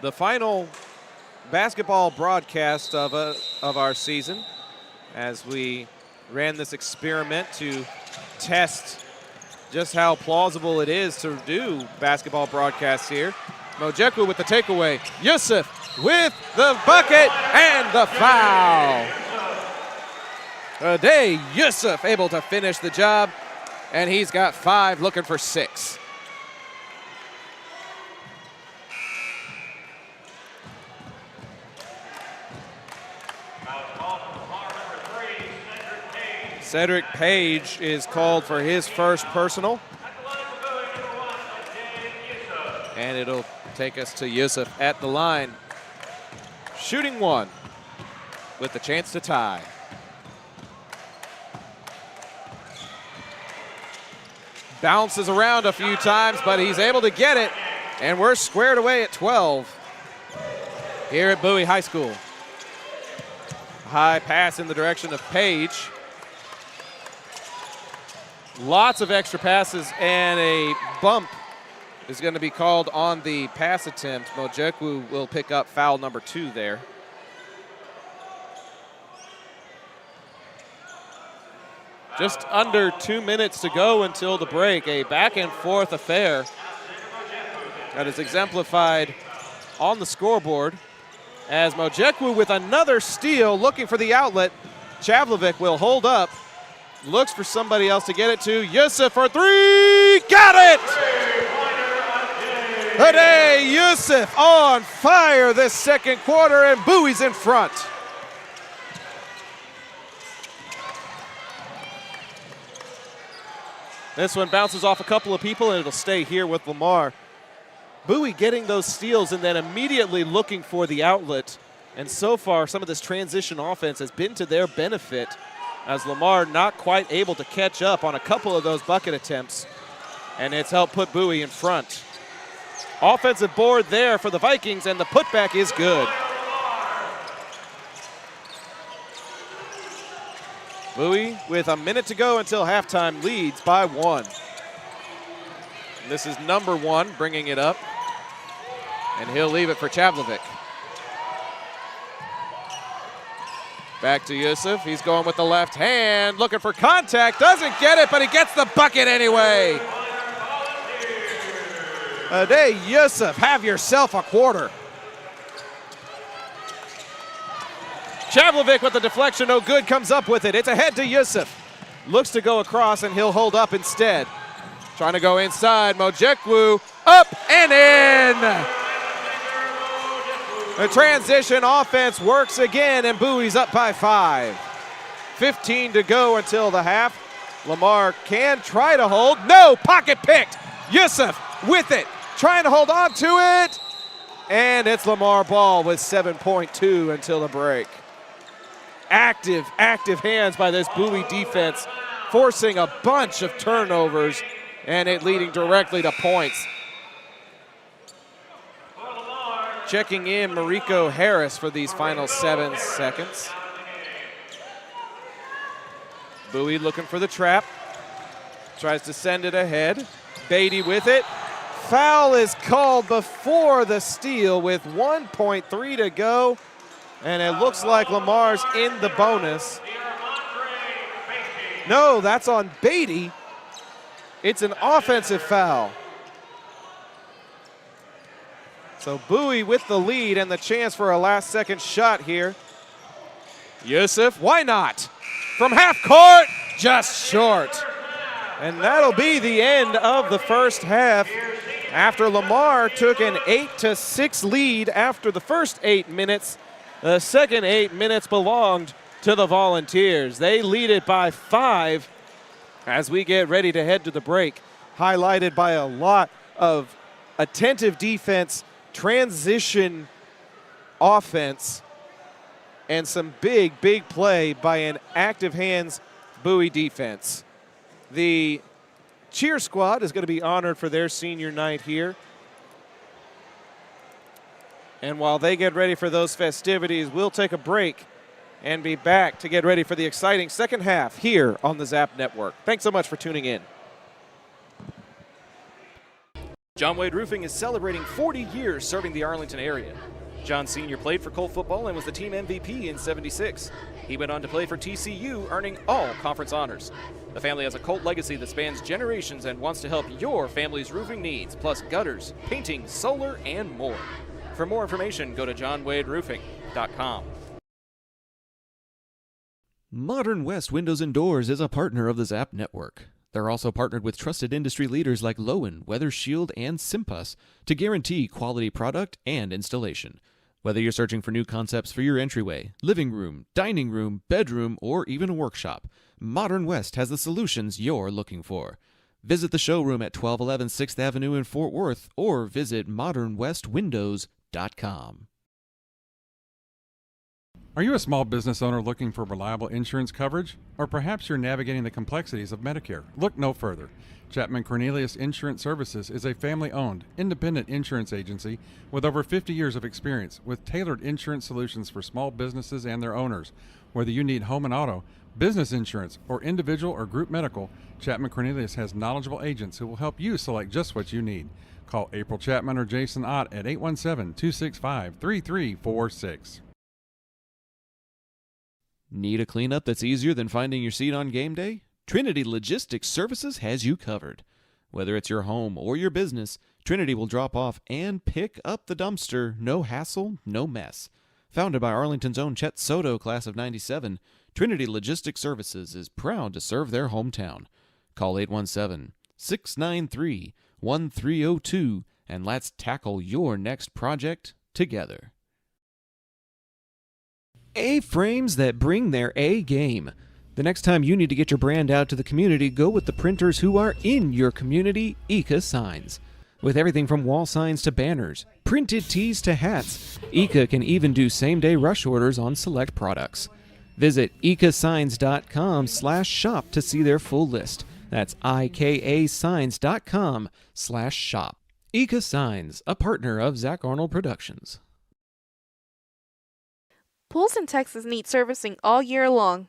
The final basketball broadcast of our season as we ran this experiment to test just how plausible it is to do basketball broadcasts here. Mojekwu with the takeaway. Yusuf with the bucket and the foul. Ade Yusuf able to finish the job, and he's got 5, looking for 6. Cedric Page is called for his first personal. And it'll take us to Yusuf at the line. Shooting 1 with the chance to tie. Bounces around a few times, but he's able to get it. And we're squared away at 12 here at Bowie High School. High pass in the direction of Page. Lots of extra passes, and a bump is going to be called on the pass attempt. Mojekwu will pick up foul number 2 there. Just under 2 minutes to go until the break. A back and forth affair that is exemplified on the scoreboard as Mojekwu with another steal looking for the outlet. Chavlovic will hold up. Looks for somebody else to get it to. Yusuf for 3. Got it! Ade Yusuf on fire this second quarter, and Bowie's in front. This one bounces off a couple of people, and it'll stay here with Lamar. Bowie getting those steals and then immediately looking for the outlet. And so far, some of this transition offense has been to their benefit, as Lamar not quite able to catch up on a couple of those bucket attempts, and it's helped put Bowie in front. Offensive board there for the Vikings, and the putback is good. Bowie, with a minute to go until halftime, leads by 1. And this is number 1 bringing it up, and he'll leave it for Chavlovic. Back to Yusuf. He's going with the left hand, looking for contact. Doesn't get it, but he gets the bucket anyway. Ade Yusuf, have yourself a quarter. Chavlovic with the deflection, no good, comes up with it. It's ahead to Yusuf. Looks to go across, and he'll hold up instead. Trying to go inside. Mojekwu up and in. The transition offense works again, and Bowie's up by 5. 15 to go until the half. Lamar can try to hold. No, pocket picked. Yusuf with it, trying to hold on to it. And it's Lamar ball with 7.2 until the break. Active hands by this Bowie defense, forcing a bunch of turnovers, and it leading directly to points. Checking in Mariko Harris for these final 7 seconds. Bowie looking for the trap. Tries to send it ahead. Beatty with it. Foul is called before the steal with 1.3 to go. And it looks like Lamar's in the bonus. No, that's on Beatty. It's an offensive foul. So Bowie with the lead and the chance for a last-second shot here. Yusuf, why not? From half court, just short. And that'll be the end of the first half after Lamar took an 8-6 lead after the first 8 minutes. The second 8 minutes belonged to the Volunteers. They lead it by 5 as we get ready to head to the break, highlighted by a lot of attentive defense, transition offense, and some big play by an active hands Bowie defense. The cheer squad is going to be honored for their senior night here. And while they get ready for those festivities, we'll take a break and be back to get ready for the exciting second half here on the Zap Network. Thanks so much for tuning in. John Wade Roofing is celebrating 40 years serving the Arlington area. John Sr. played for Colt football and was the team MVP in '76. He went on to play for TCU, earning all conference honors. The family has a Colt legacy that spans generations and wants to help your family's roofing needs, plus gutters, painting, solar, and more. For more information, go to johnwaderoofing.com. Modern West Windows and Doors is a partner of the Zap Network. They're also partnered with trusted industry leaders like Lowen, Weather Shield, and Simpus to guarantee quality product and installation. Whether you're searching for new concepts for your entryway, living room, dining room, bedroom, or even a workshop, Modern West has the solutions you're looking for. Visit the showroom at 1211 6th Avenue in Fort Worth or visit modernwestwindows.com. Are you a small business owner looking for reliable insurance coverage? Or perhaps you're navigating the complexities of Medicare? Look no further. Chapman Cornelius Insurance Services is a family-owned, independent insurance agency with over 50 years of experience with tailored insurance solutions for small businesses and their owners. Whether you need home and auto, business insurance, or individual or group medical, Chapman Cornelius has knowledgeable agents who will help you select just what you need. Call April Chapman or Jason Ott at 817-265-3346. Need a cleanup that's easier than finding your seat on game day? Trinity Logistics Services has you covered. Whether it's your home or your business, Trinity will drop off and pick up the dumpster. No hassle, no mess. Founded by Arlington's own Chet Soto, class of '97, Trinity Logistics Services is proud to serve their hometown. Call 817-693-1302 and let's tackle your next project together. A-frames that bring their A game. The next time you need to get your brand out to the community, go with the printers who are in your community, Ika Signs. With everything from wall signs to banners, printed tees to hats, Ika can even do same-day rush orders on select products. Visit ikasigns.com/shop to see their full list. That's ikasigns.com/shop. Ika Signs, a partner of Zach Arnold Productions. Pools in Texas need servicing all year long.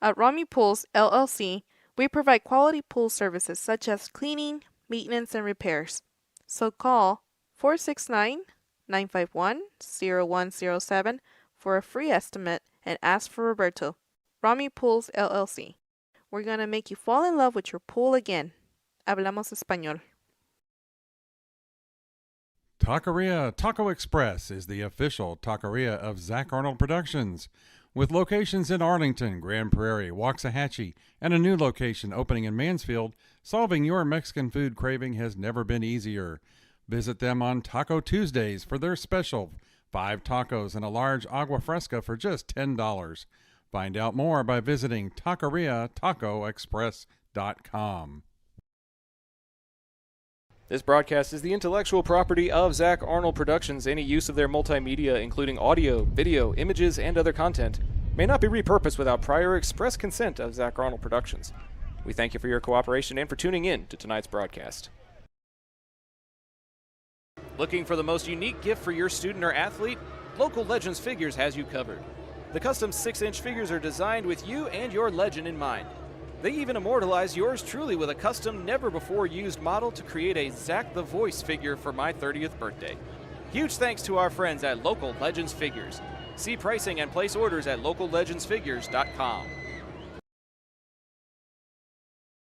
At Rami Pools, LLC, we provide quality pool services such as cleaning, maintenance, and repairs. So call 469-951-0107 for a free estimate and ask for Roberto. Rami Pools, LLC. We're going to make you fall in love with your pool again. Hablamos español. Taqueria Taco Express is the official taqueria of Zach Arnold Productions, with locations in Arlington, Grand Prairie, Waxahachie, and a new location opening in Mansfield. Solving your Mexican food craving has never been easier. Visit them on Taco Tuesdays for their special 5 tacos and a large agua fresca for just $10. Find out more by visiting taqueriatacoexpress.com. This broadcast is the intellectual property of Zach Arnold Productions. Any use of their multimedia, including audio, video, images, and other content, may not be repurposed without prior express consent of Zach Arnold Productions. We thank you for your cooperation and for tuning in to tonight's broadcast. Looking for the most unique gift for your student or athlete? Local Legends Figures has you covered. The custom 6-inch figures are designed with you and your legend in mind. They even immortalize yours truly with a custom, never-before-used model to create a Zach the Voice figure for my 30th birthday. Huge thanks to our friends at Local Legends Figures. See pricing and place orders at locallegendsfigures.com.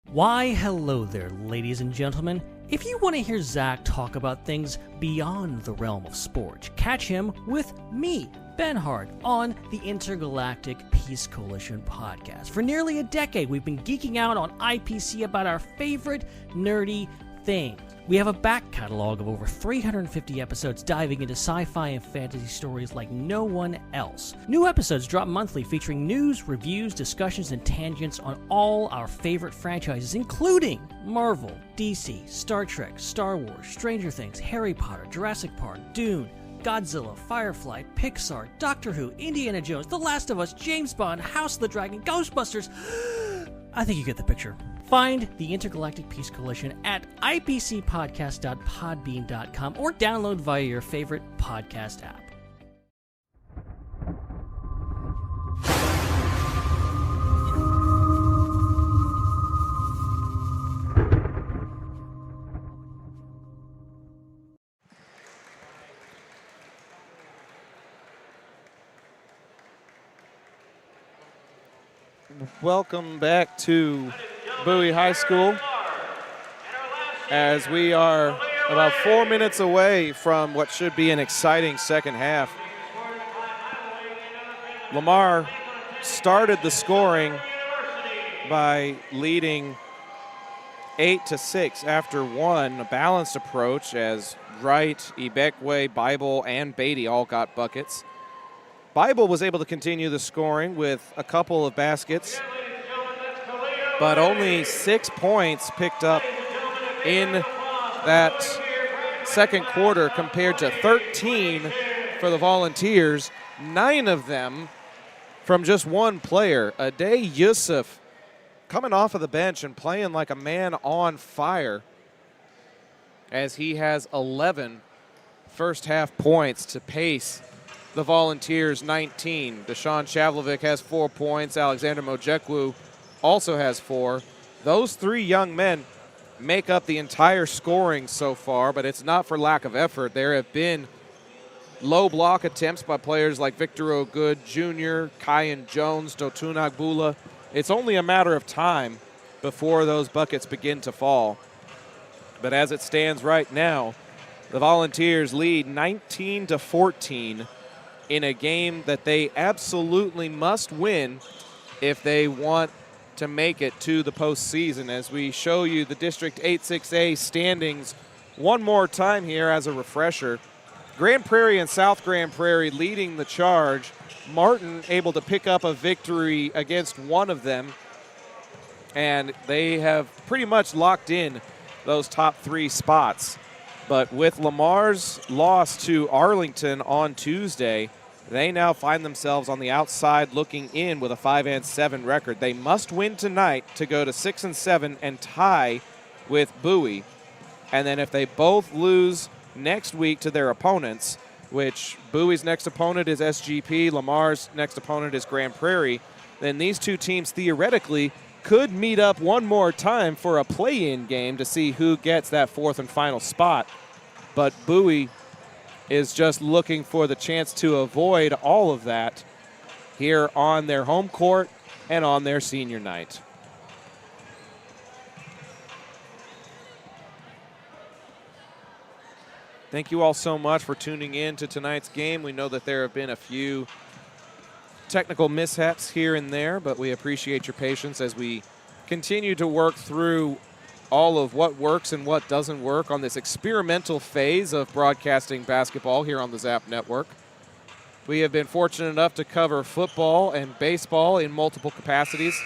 Why, hello there, ladies and gentlemen. If you want to hear Zach talk about things beyond the realm of sport, catch him with me, Ben Hart, on the Intergalactic Peace Coalition podcast. For nearly a decade, we've been geeking out on IPC about our favorite nerdy things. We have a back catalog of over 350 episodes diving into sci-fi and fantasy stories like no one else. New episodes drop monthly featuring news, reviews, discussions, and tangents on all our favorite franchises, including Marvel, DC, Star Trek, Star Wars, Stranger Things, Harry Potter, Jurassic Park, Dune, Godzilla, Firefly, Pixar, Doctor Who, Indiana Jones, The Last of Us, James Bond, House of the Dragon, Ghostbusters. I think you get the picture. Find the Intergalactic Peace Coalition at ipcpodcast.podbean.com or download via your favorite podcast app. Welcome back to Bowie High School, as we are about 4 minutes away from what should be an exciting second half. Lamar started the scoring by leading 8-6 after one. A balanced approach as Wright, Ibekwe, Bible, and Beatty all got buckets. Bible was able to continue the scoring with a couple of baskets, but only 6 points picked up in that second quarter compared to 13 for the Volunteers, 9 of them from just one player. Ade Yusuf coming off of the bench and playing like a man on fire as he has 11 first half points to pace the Volunteers 19. Deshaun Chavlovic has 4 points. Alexander Mojekwu also has 4. Those 3 young men make up the entire scoring so far, but it's not for lack of effort. There have been low block attempts by players like Victor O'Good Jr., Kyan Jones, Dotun Agbula. It's only a matter of time before those buckets begin to fall. But as it stands right now, the Volunteers lead 19-14 in a game that they absolutely must win if they want to make it to the postseason. As we show you the District 8-6A standings one more time here as a refresher. Grand Prairie and South Grand Prairie leading the charge. Martin able to pick up a victory against one of them, and they have pretty much locked in those top 3 spots. But with Lamar's loss to Arlington on Tuesday, they now find themselves on the outside looking in with a 5-7 record. They must win tonight to go to 6-7 and tie with Bowie. And then if they both lose next week to their opponents, which Bowie's next opponent is SGP, Lamar's next opponent is Grand Prairie, then these two teams theoretically could meet up one more time for a play-in game to see who gets that 4th and final spot. But Bowie is just looking for the chance to avoid all of that here on their home court and on their senior night. Thank you all so much for tuning in to tonight's game. We know that there have been a few technical mishaps here and there, but we appreciate your patience as we continue to work through all of what works and what doesn't work on this experimental phase of broadcasting basketball here on the Zap Network. We have been fortunate enough to cover football and baseball in multiple capacities,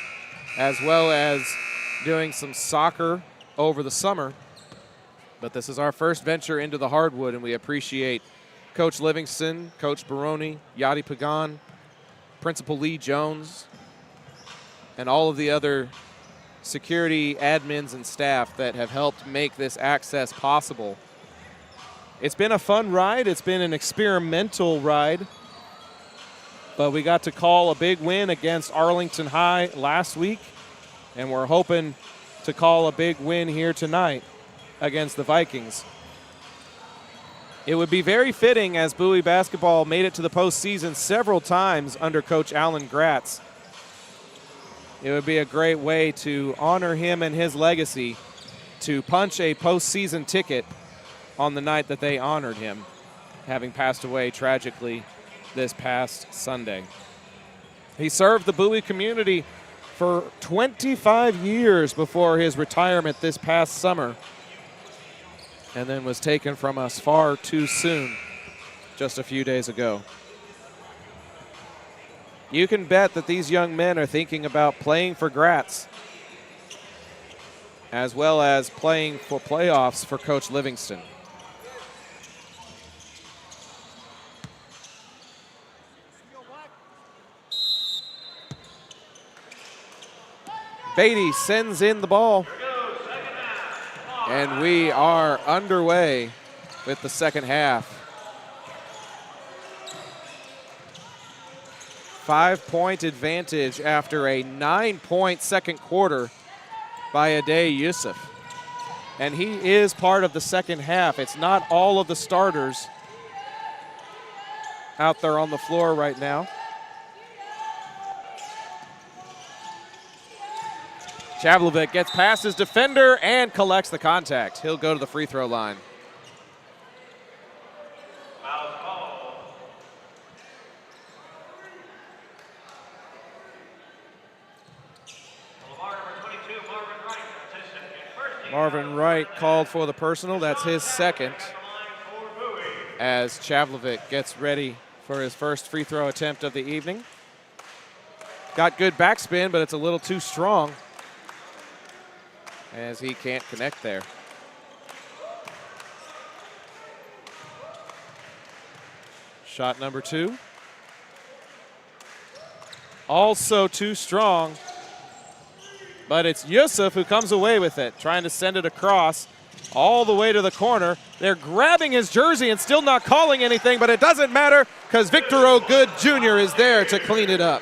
as well as doing some soccer over the summer. But this is our first venture into the hardwood, and we appreciate Coach Livingston, Coach Baroni, Yadi Pagan, Principal Lee Jones, and all of the other security admins and staff that have helped make this access possible. It's been a fun ride. It's been an experimental ride, but we got to call a big win against Arlington High last week, and we're hoping to call a big win here tonight against the Vikings. It would be very fitting, as Bowie basketball made it to the postseason several times under Coach Alan Gratz. It would be a great way to honor him and his legacy to punch a postseason ticket on the night that they honored him, having passed away tragically this past Sunday. He served the Bowie community for 25 years before his retirement this past summer, and then was taken from us far too soon just a few days ago. You can bet that these young men are thinking about playing for Gratz, as well as playing for playoffs for Coach Livingston. Beatty sends in the ball. And we are underway with the second half. 5-point advantage after a 9-point second quarter by Ade Yusuf. And he is part of the second half. It's not all of the starters out there on the floor right now. Chavlovic gets past his defender and collects the contact. He'll go to the free throw line. Marvin Wright called for the personal. That's his second. As Chavlovic gets ready for his first free throw attempt of the evening. Got good backspin, but it's a little too strong as he can't connect there. Shot number 2. Also too strong, but it's Yusuf who comes away with it, trying to send it across all the way to the corner. They're grabbing his jersey and still not calling anything, but it doesn't matter because Victor O'Good Jr. is there to clean it up.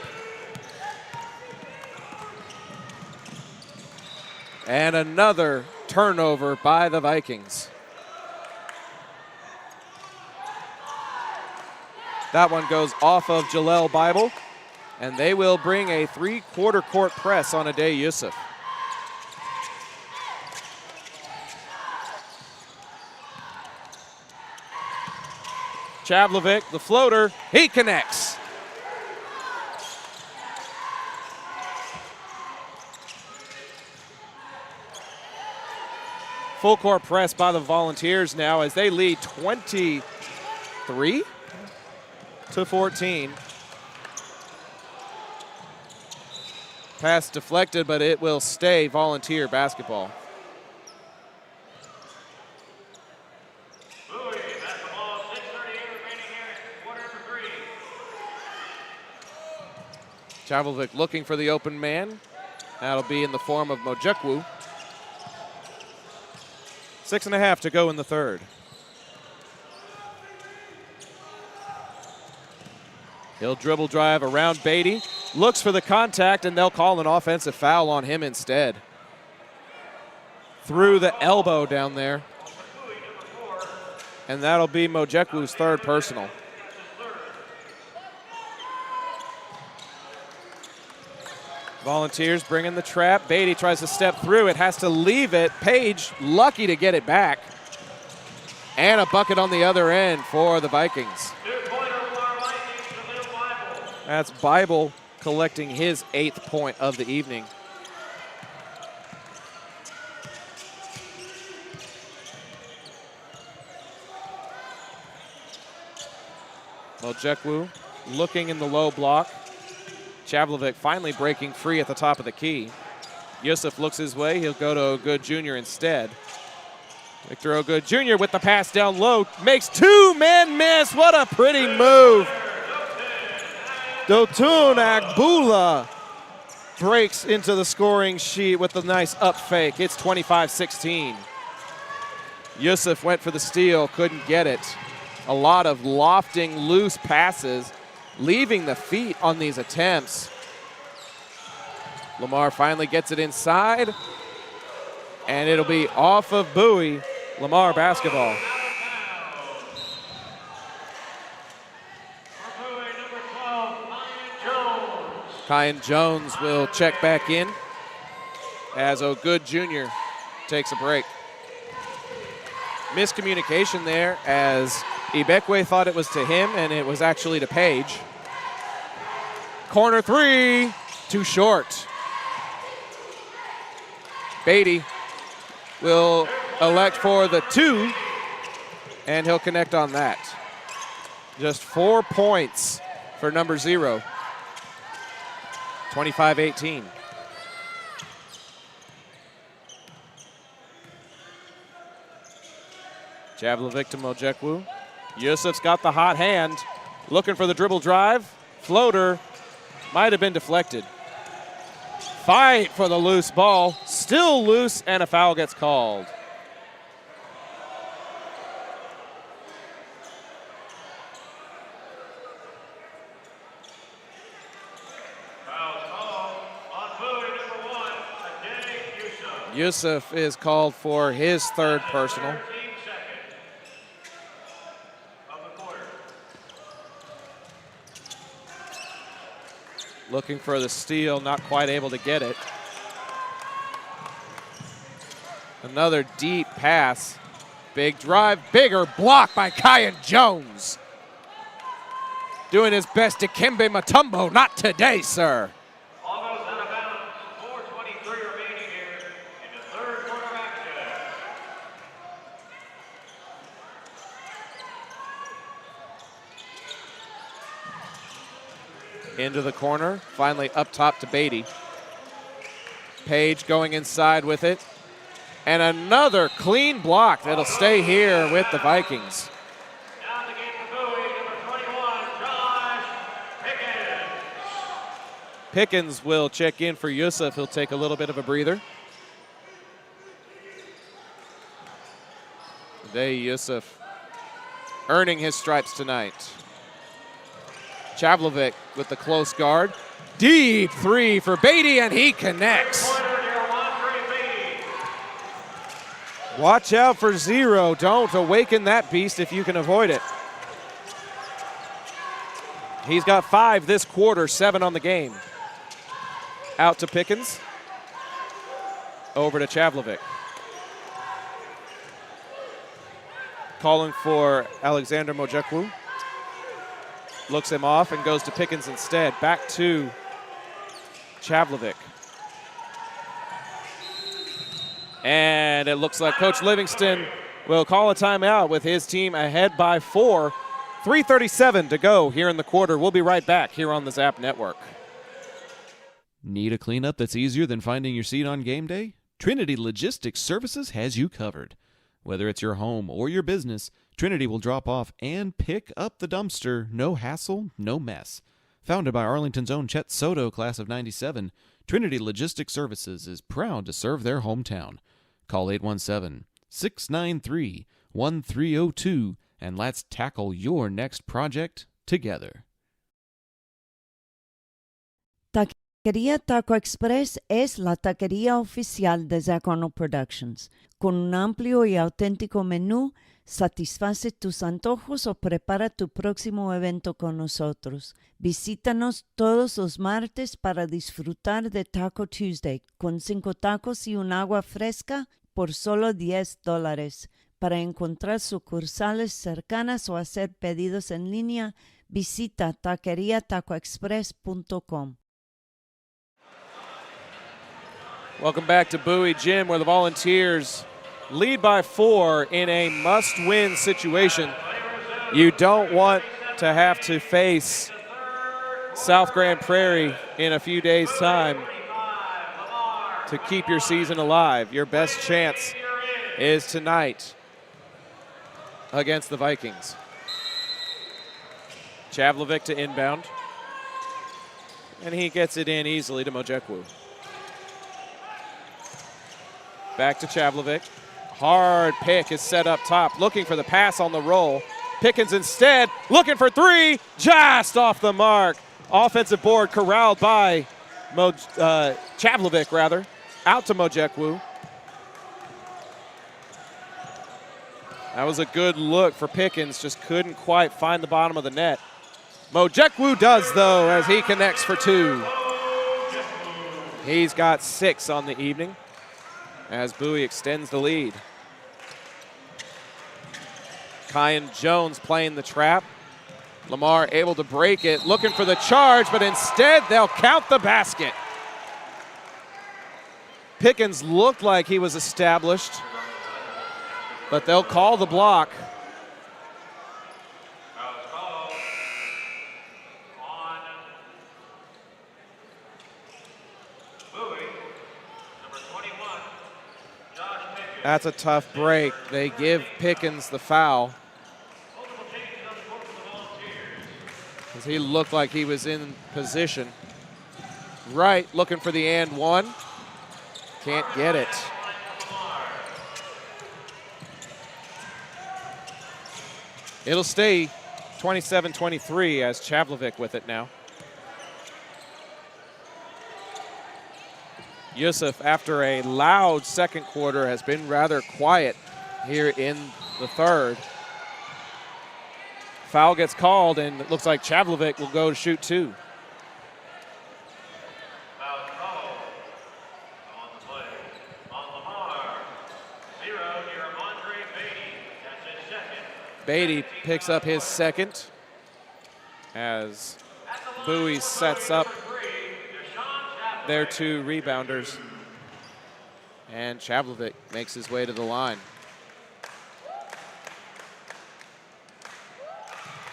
And another turnover by the Vikings. That one goes off of Jalel Bible, and they will bring a 3/4 court press on Ade Yusuf. Chavlovic, the floater, he connects. Full court press by the Volunteers now as they lead 23-14. Pass deflected, but it will stay Volunteer basketball. Chavlovic looking for the open man. That'll be in the form of Mojekwu. 6.5 to go in the third. He'll dribble drive around Beatty. Looks for the contact, and they'll call an offensive foul on him instead. Through the elbow down there. And that'll be Mojekwu's third personal. Volunteers bringing the trap. Beatty tries to step through. It has to leave it. Page lucky to get it back. And a bucket on the other end for the Vikings. That's Bible collecting his 8th point of the evening. Mojekwu looking in the low block. Chavlovic finally breaking free at the top of the key. Yusuf looks his way. He'll go to O'Good Jr. instead. Victor O'Good Jr. with the pass down low. Makes 2 men miss. What a pretty move. Dotun Agbula breaks into the scoring sheet with a nice up fake. It's 25-16. Yusuf went for the steal, couldn't get it. A lot of lofting, loose passes, leaving the feet on these attempts. Lamar finally gets it inside, and it'll be off of Bowie. Lamar basketball. Kyan Jones will check back in as O'Good Jr. takes a break. Miscommunication there as Ibekwe thought it was to him, and it was actually to Page. Corner 3, too short. Beatty will elect for the 2, and he'll connect on that. Just 4 points for number 0. 25-18. Chavlovic to Mojekwu. Yusuf's got the hot hand. Looking for the dribble drive. Floater. Might have been deflected. Fight for the loose ball. Still loose, and a foul gets called. Yusuf is called for his 3rd personal. Looking for the steal, not quite able to get it. Another deep pass. Big drive, bigger block by Kyan Jones. Doing his best to Kembe Mutombo. Not today, sir. Into the corner, finally up top to Beatty. Page going inside with it. And another clean block that'll stay here with the Vikings. Now the game for Bowie, number 21, Josh Pickens. Pickens will check in for Yusuf. He'll take a little bit of a breather. Today, Yusuf earning his stripes tonight. Chavlovic with the close guard. Deep three for Beatty, and he connects. Watch out for Zero. Don't awaken that beast if you can avoid it. He's got 5 this quarter, 7 on the game. Out to Pickens. Over to Chavlovic. Calling for Alexander Mojekwu. Looks him off and goes to Pickens instead. Back to Chavlovic. And it looks like Coach Livingston will call a timeout with his team ahead by 4. 3:37 to go here in the quarter. We'll be right back here on the Zap Network. Need a cleanup that's easier than finding your seat on game day? Trinity Logistics Services has you covered. Whether it's your home or your business, Trinity will drop off and pick up the dumpster. No hassle, no mess. Founded by Arlington's own Chet Soto, class of '97, Trinity Logistics Services is proud to serve their hometown. Call 817-693-1302 and let's tackle your next project together. Taquería Taco Express es la taquería oficial de Zach Arnold Productions. Con un amplio y auténtico menú, satisface tus antojos o prepara tu próximo evento con nosotros. Visítanos todos los martes para disfrutar de Taco Tuesday con 5 tacos y un agua fresca por solo $10. Para encontrar sucursales cercanas o hacer pedidos en línea, visita taqueriatacoexpress.com. Welcome back to Bowie Gym, where the Volunteers lead by 4 in a must-win situation. You don't want to have to face South Grand Prairie in a few days' time to keep your season alive. Your best chance is tonight against the Vikings. Chavlovic to inbound. And he gets it in easily to Mojekwu. Back to Chavlovic. Hard pick is set up top, looking for the pass on the roll. Pickens instead, looking for 3, just off the mark. Offensive board corralled by Chavlovic, rather. Out to Mojekwu. That was a good look for Pickens, just couldn't quite find the bottom of the net. Mojekwu does, though, as he connects for 2. He's got 6 on the evening as Bowie extends the lead. Kyan Jones playing the trap. Lamar able to break it, looking for the charge, but instead they'll count the basket. Pickens looked like he was established, but they'll call the block. That's a tough break. They give Pickens the foul, because he looked like he was in position. Right, looking for the and one. Can't get it. It'll stay 27-23 as Chavlovic with it now. Yusuf, after a loud second quarter, has been rather quiet here in the third. Foul gets called, and it looks like Chavlovic will go to shoot 2. Foul called on the play on Lamar. 0 near Andre Beatty. That's his second. Beatty picks up his second as Bowie sets up their 2 rebounders. And Chavlovic makes his way to the line.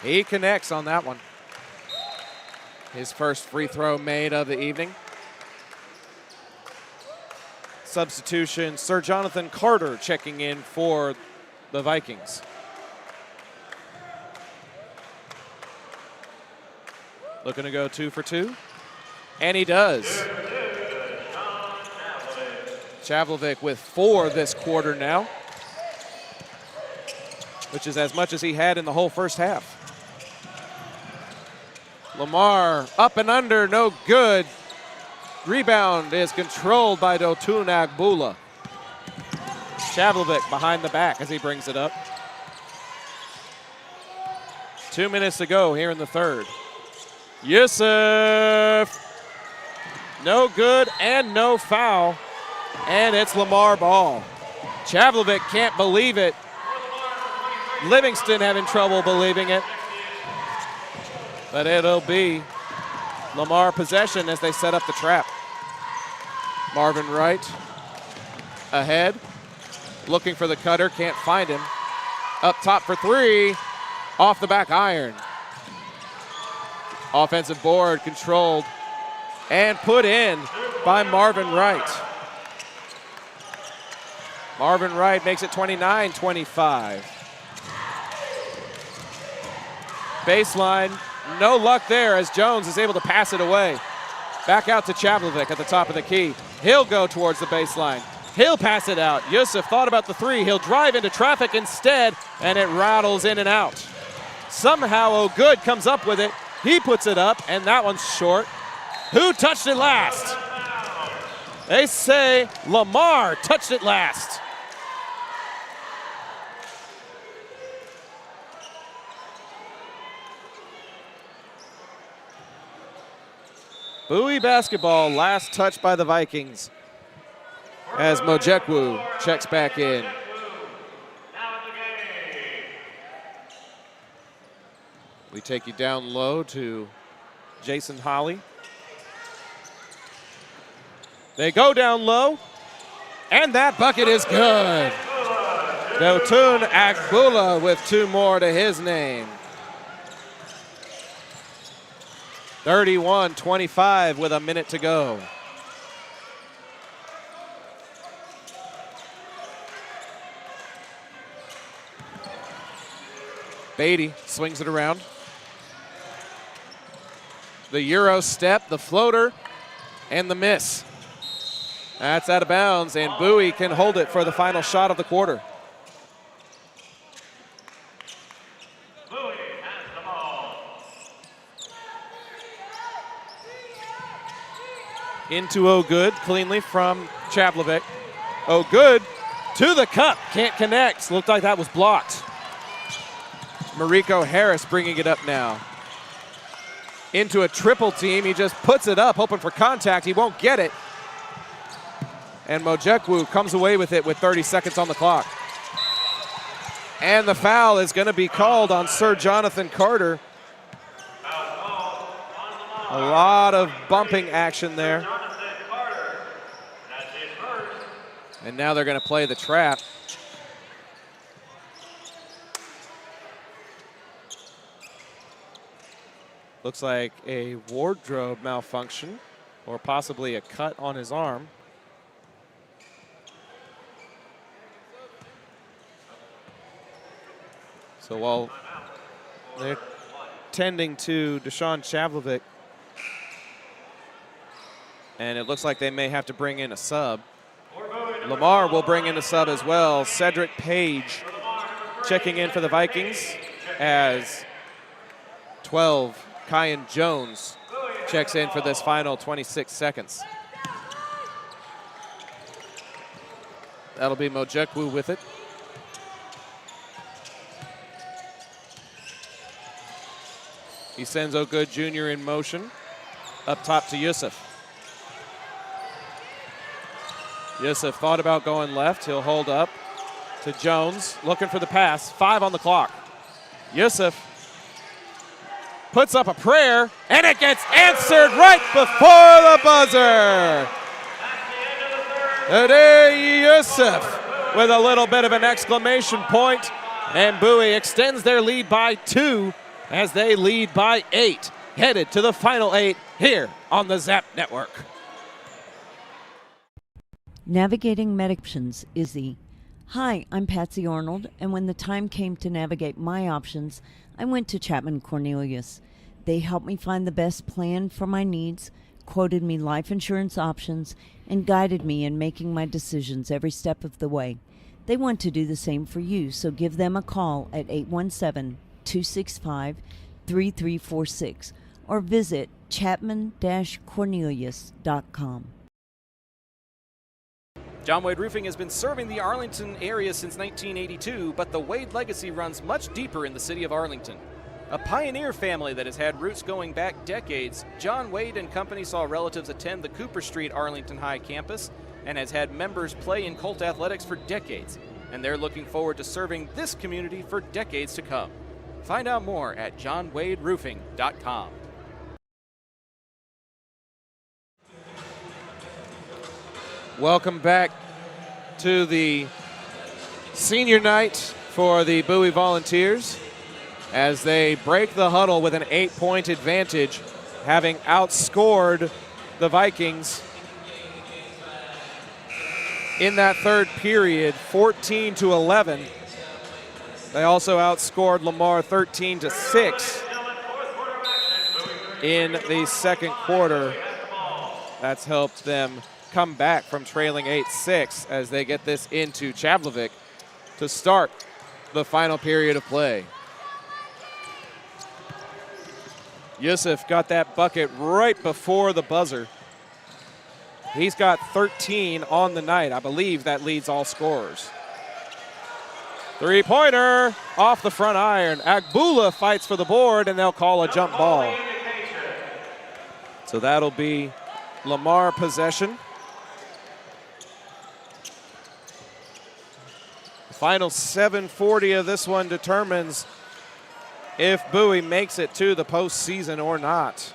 He connects on that one. His first free throw made of the evening. Substitution, Sir Jonathan Carter checking in for the Vikings. Looking to go 2 for 2. And he does. Chavlovic with 4 this quarter now, which is as much as he had in the whole first half. Lamar up and under, no good. Rebound is controlled by Dotun Agbula. Chavlovic behind the back as he brings it up. 2 minutes to go here in the third. Yusuf. No good and no foul. And it's Lamar ball. Chavlovic can't believe it. Livingston having trouble believing it. But it'll be Lamar possession as they set up the trap. Marvin Wright ahead, looking for the cutter, can't find him. Up top for 3, off the back iron. Offensive board controlled and put in by Marvin Wright. Marvin Wright makes it 29-25. Baseline, no luck there as Jones is able to pass it away. Back out to Chavlovic at the top of the key. He'll go towards the baseline. He'll pass it out. Yusuf thought about the 3. He'll drive into traffic instead, and it rattles in and out. Somehow O'Good comes up with it. He puts it up, and that one's short. Who touched it last? They say Lamar touched it last. Bowie basketball, last touch by the Vikings as Mojekwu checks back in. We take you down low to Jason Holly. They go down low, and that bucket is good. Dotun Agbula with 2 more to his name. 31-25 with a minute to go. Beatty swings it around. The Euro step, the floater, and the miss. That's out of bounds, and Bowie can hold it for the final shot of the quarter. Into O'Good, cleanly from Chavlovic. O'Good to the cup, can't connect. Looked like that was blocked. Mariko Harris bringing it up now. Into a triple team, he just puts it up, hoping for contact. He won't get it. And Mojekwu comes away with it with 30 seconds on the clock. And the foul is going to be called on Sir Jonathan Carter. A lot of bumping action there. And now they're going to play the trap. Looks like a wardrobe malfunction or possibly a cut on his arm. So while they're tending to Deshaun Chavlovic, and it looks like they may have to bring in a sub. Lamar will bring in a sub as well. Cedric Page checking in for the Vikings as 12, Kyan Jones checks in for this final 26 seconds. That'll be Mojekwu with it. He sends O'Good Jr. in motion. Up top to Yusuf. Yusuf thought about going left. He'll hold up to Jones, looking for the pass. 5 on the clock. Yusuf puts up a prayer, and it gets answered right before the buzzer. Today, Yusuf with a little bit of an exclamation point, and Bowie extends their lead by 2 as they lead by 8. headed to the Final 8 here on the Zap Network. Navigating medicines is the Hi, I'm Patsy Arnold, and when the time came to navigate my options, I went to Chapman Cornelius. They helped me find the best plan for my needs, quoted me life insurance options, and guided me in making my decisions every step of the way. They want to do the same for you, so give them a call at 817-265-3346 or visit chapman-cornelius.com. John Wade Roofing has been serving the Arlington area since 1982, but the Wade legacy runs much deeper in the city of Arlington. A pioneer family that has had roots going back decades, John Wade and Company saw relatives attend the Cooper Street Arlington High campus and has had members play in Colt athletics for decades, and they're looking forward to serving this community for decades to come. Find out more at johnwaderoofing.com. Welcome back to the senior night for the Bowie Volunteers as they break the huddle with an 8-point advantage, having outscored the Vikings in that third period 14-11. They also outscored Lamar 13-6 in the second quarter. That's helped them come back from trailing 8-6 as they get this into Chavlovic to start the final period of play. Yusuf got that bucket right before the buzzer. He's got 13 on the night. I believe that leads all scorers. Three-pointer off the front iron. Agbula fights for the board, and they'll call a jump ball. So that'll be Lamar possession. Final 7:40 of this one determines if Bowie makes it to the postseason or not.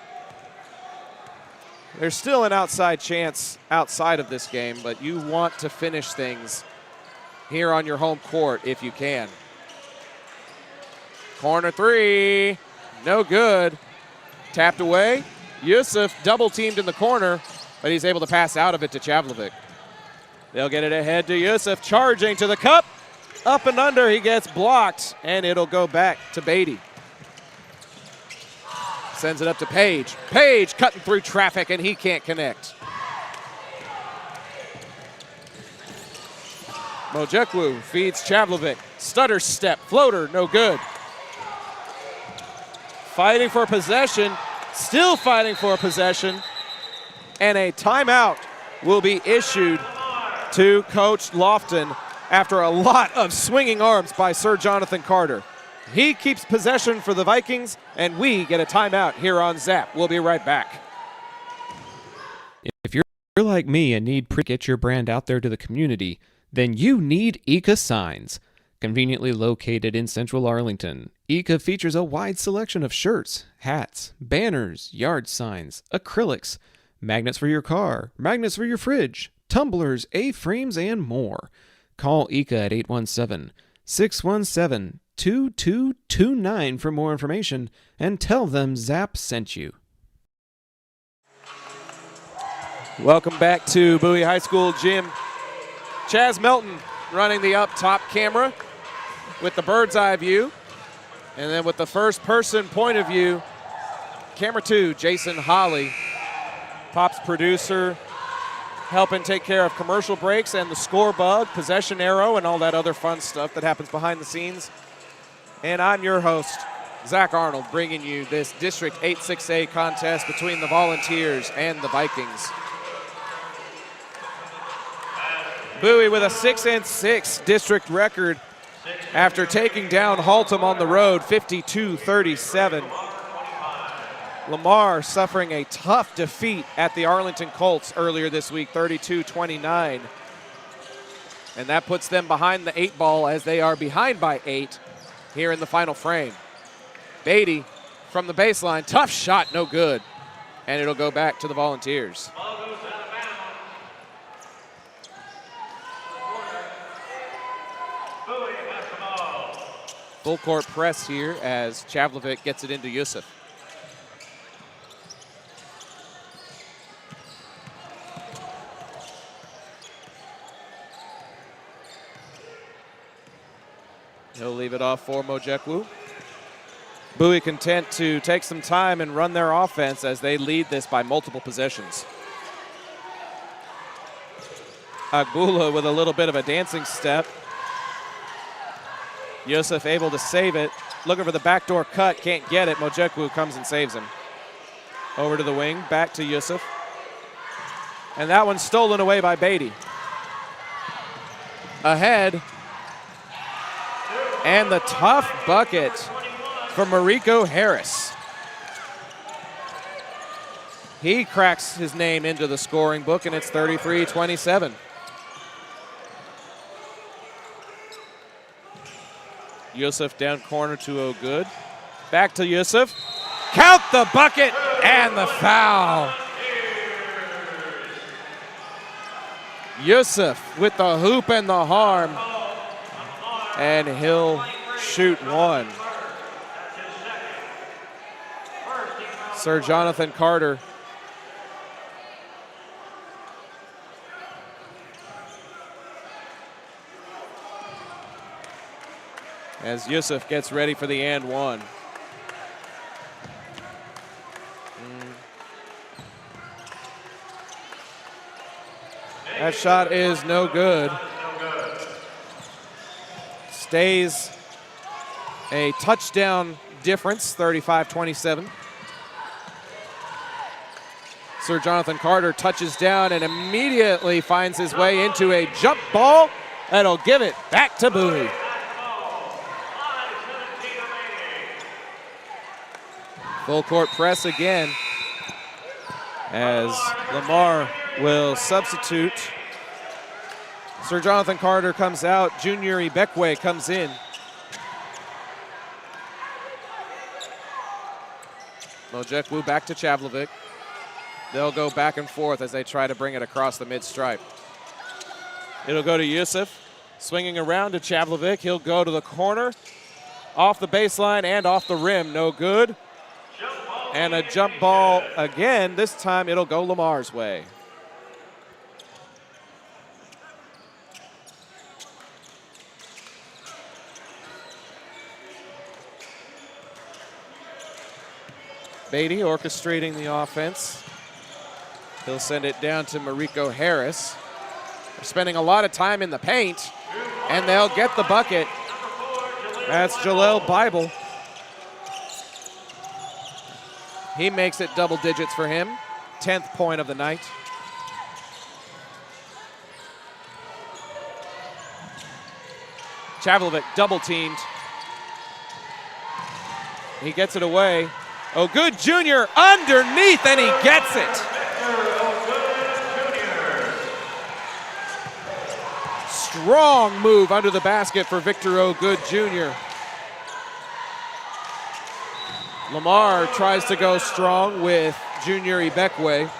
There's still an outside chance outside of this game, but you want to finish things here on your home court if you can. Corner three, no good. Tapped away. Yusuf double teamed in the corner, but he's able to pass out of it to Chavlovic. They'll get it ahead to Yusuf, charging to the cup. Up and under, he gets blocked, and it'll go back to Beatty. Sends it up to Page. Page cutting through traffic, and he can't connect. Mojekwu feeds Chavlovic. Stutter step, floater, no good. Fighting for possession, still fighting for possession, and a timeout will be issued to Coach Lofton after a lot of swinging arms by Sir Jonathan Carter. He keeps possession for the Vikings, and we get a timeout here on Zap. We'll be right back. If you're like me and need to get your brand out there to the community, then you need Ika Signs. Conveniently located in central Arlington, Ika features a wide selection of shirts, hats, banners, yard signs, acrylics, magnets for your car, magnets for your fridge, tumblers, A-frames, and more. Call Ika at 817-617-2229 for more information and tell them Zap sent you. Welcome back to Bowie High School Gym. Chaz Melton running the up top camera with the bird's eye view. And then with the first person point of view, camera 2, Jason Holly, Pop's producer, helping take care of commercial breaks and the score bug, possession arrow, and all that other fun stuff that happens behind the scenes. And I'm your host, Zach Arnold, bringing you this District 8-6A contest between the Volunteers and the Vikings. Bowie with a 6-6 district record after taking down Haltom on the road 52-37. Lamar suffering a tough defeat at the Arlington Colts earlier this week, 32-29. And that puts them behind the 8 ball as they are behind by 8 here in the final frame. Beatty from the baseline, tough shot, no good. And it'll go back to the Volunteers. Full court press here as Chavlovic gets it into Yusuf. He'll leave it off for Mojekwu. Bowie content to take some time and run their offense as they lead this by multiple possessions. Agbula with a little bit of a dancing step. Yusuf able to save it. Looking for the backdoor cut, can't get it. Mojekwu comes and saves him. Over to the wing, back to Yusuf. And that one's stolen away by Beatty. Ahead. And the tough bucket for Mariko Harris. He cracks his name into the scoring book, and it's 33-27. Yusuf down corner to O'Good. Back to Yusuf. Count the bucket and the foul. Yusuf with the hoop and the harm. And he'll shoot one. Sir Jonathan Carter. As Yusuf gets ready for the and one. That shot is no good. Stays a touchdown difference, 35-27. Sir Jonathan Carter touches down and immediately finds his way into a jump ball that'll give it back to Bowie. Full court press again as Lamar will substitute. Sir Jonathan Carter comes out. Junior Ibekwe comes in. Mojekwu back to Chavlovic. They'll go back and forth as they try to bring it across the mid-stripe. It'll go to Yusuf. Swinging around to Chavlovic. He'll go to the corner. Off the baseline and off the rim. No good. And a jump ball again. This time it'll go Lamar's way. Beatty orchestrating the offense. He'll send it down to Mariko Harris. They're spending a lot of time in the paint, and they'll get the bucket. That's Jaleel Bible. He makes it double digits for him. 10th point of the night. Chavlovic double teamed. He gets it away. O'Good Jr. underneath, and he gets it. Strong move under the basket for Victor O'Good Jr. Lamar tries to go strong with Junior Ibekwe.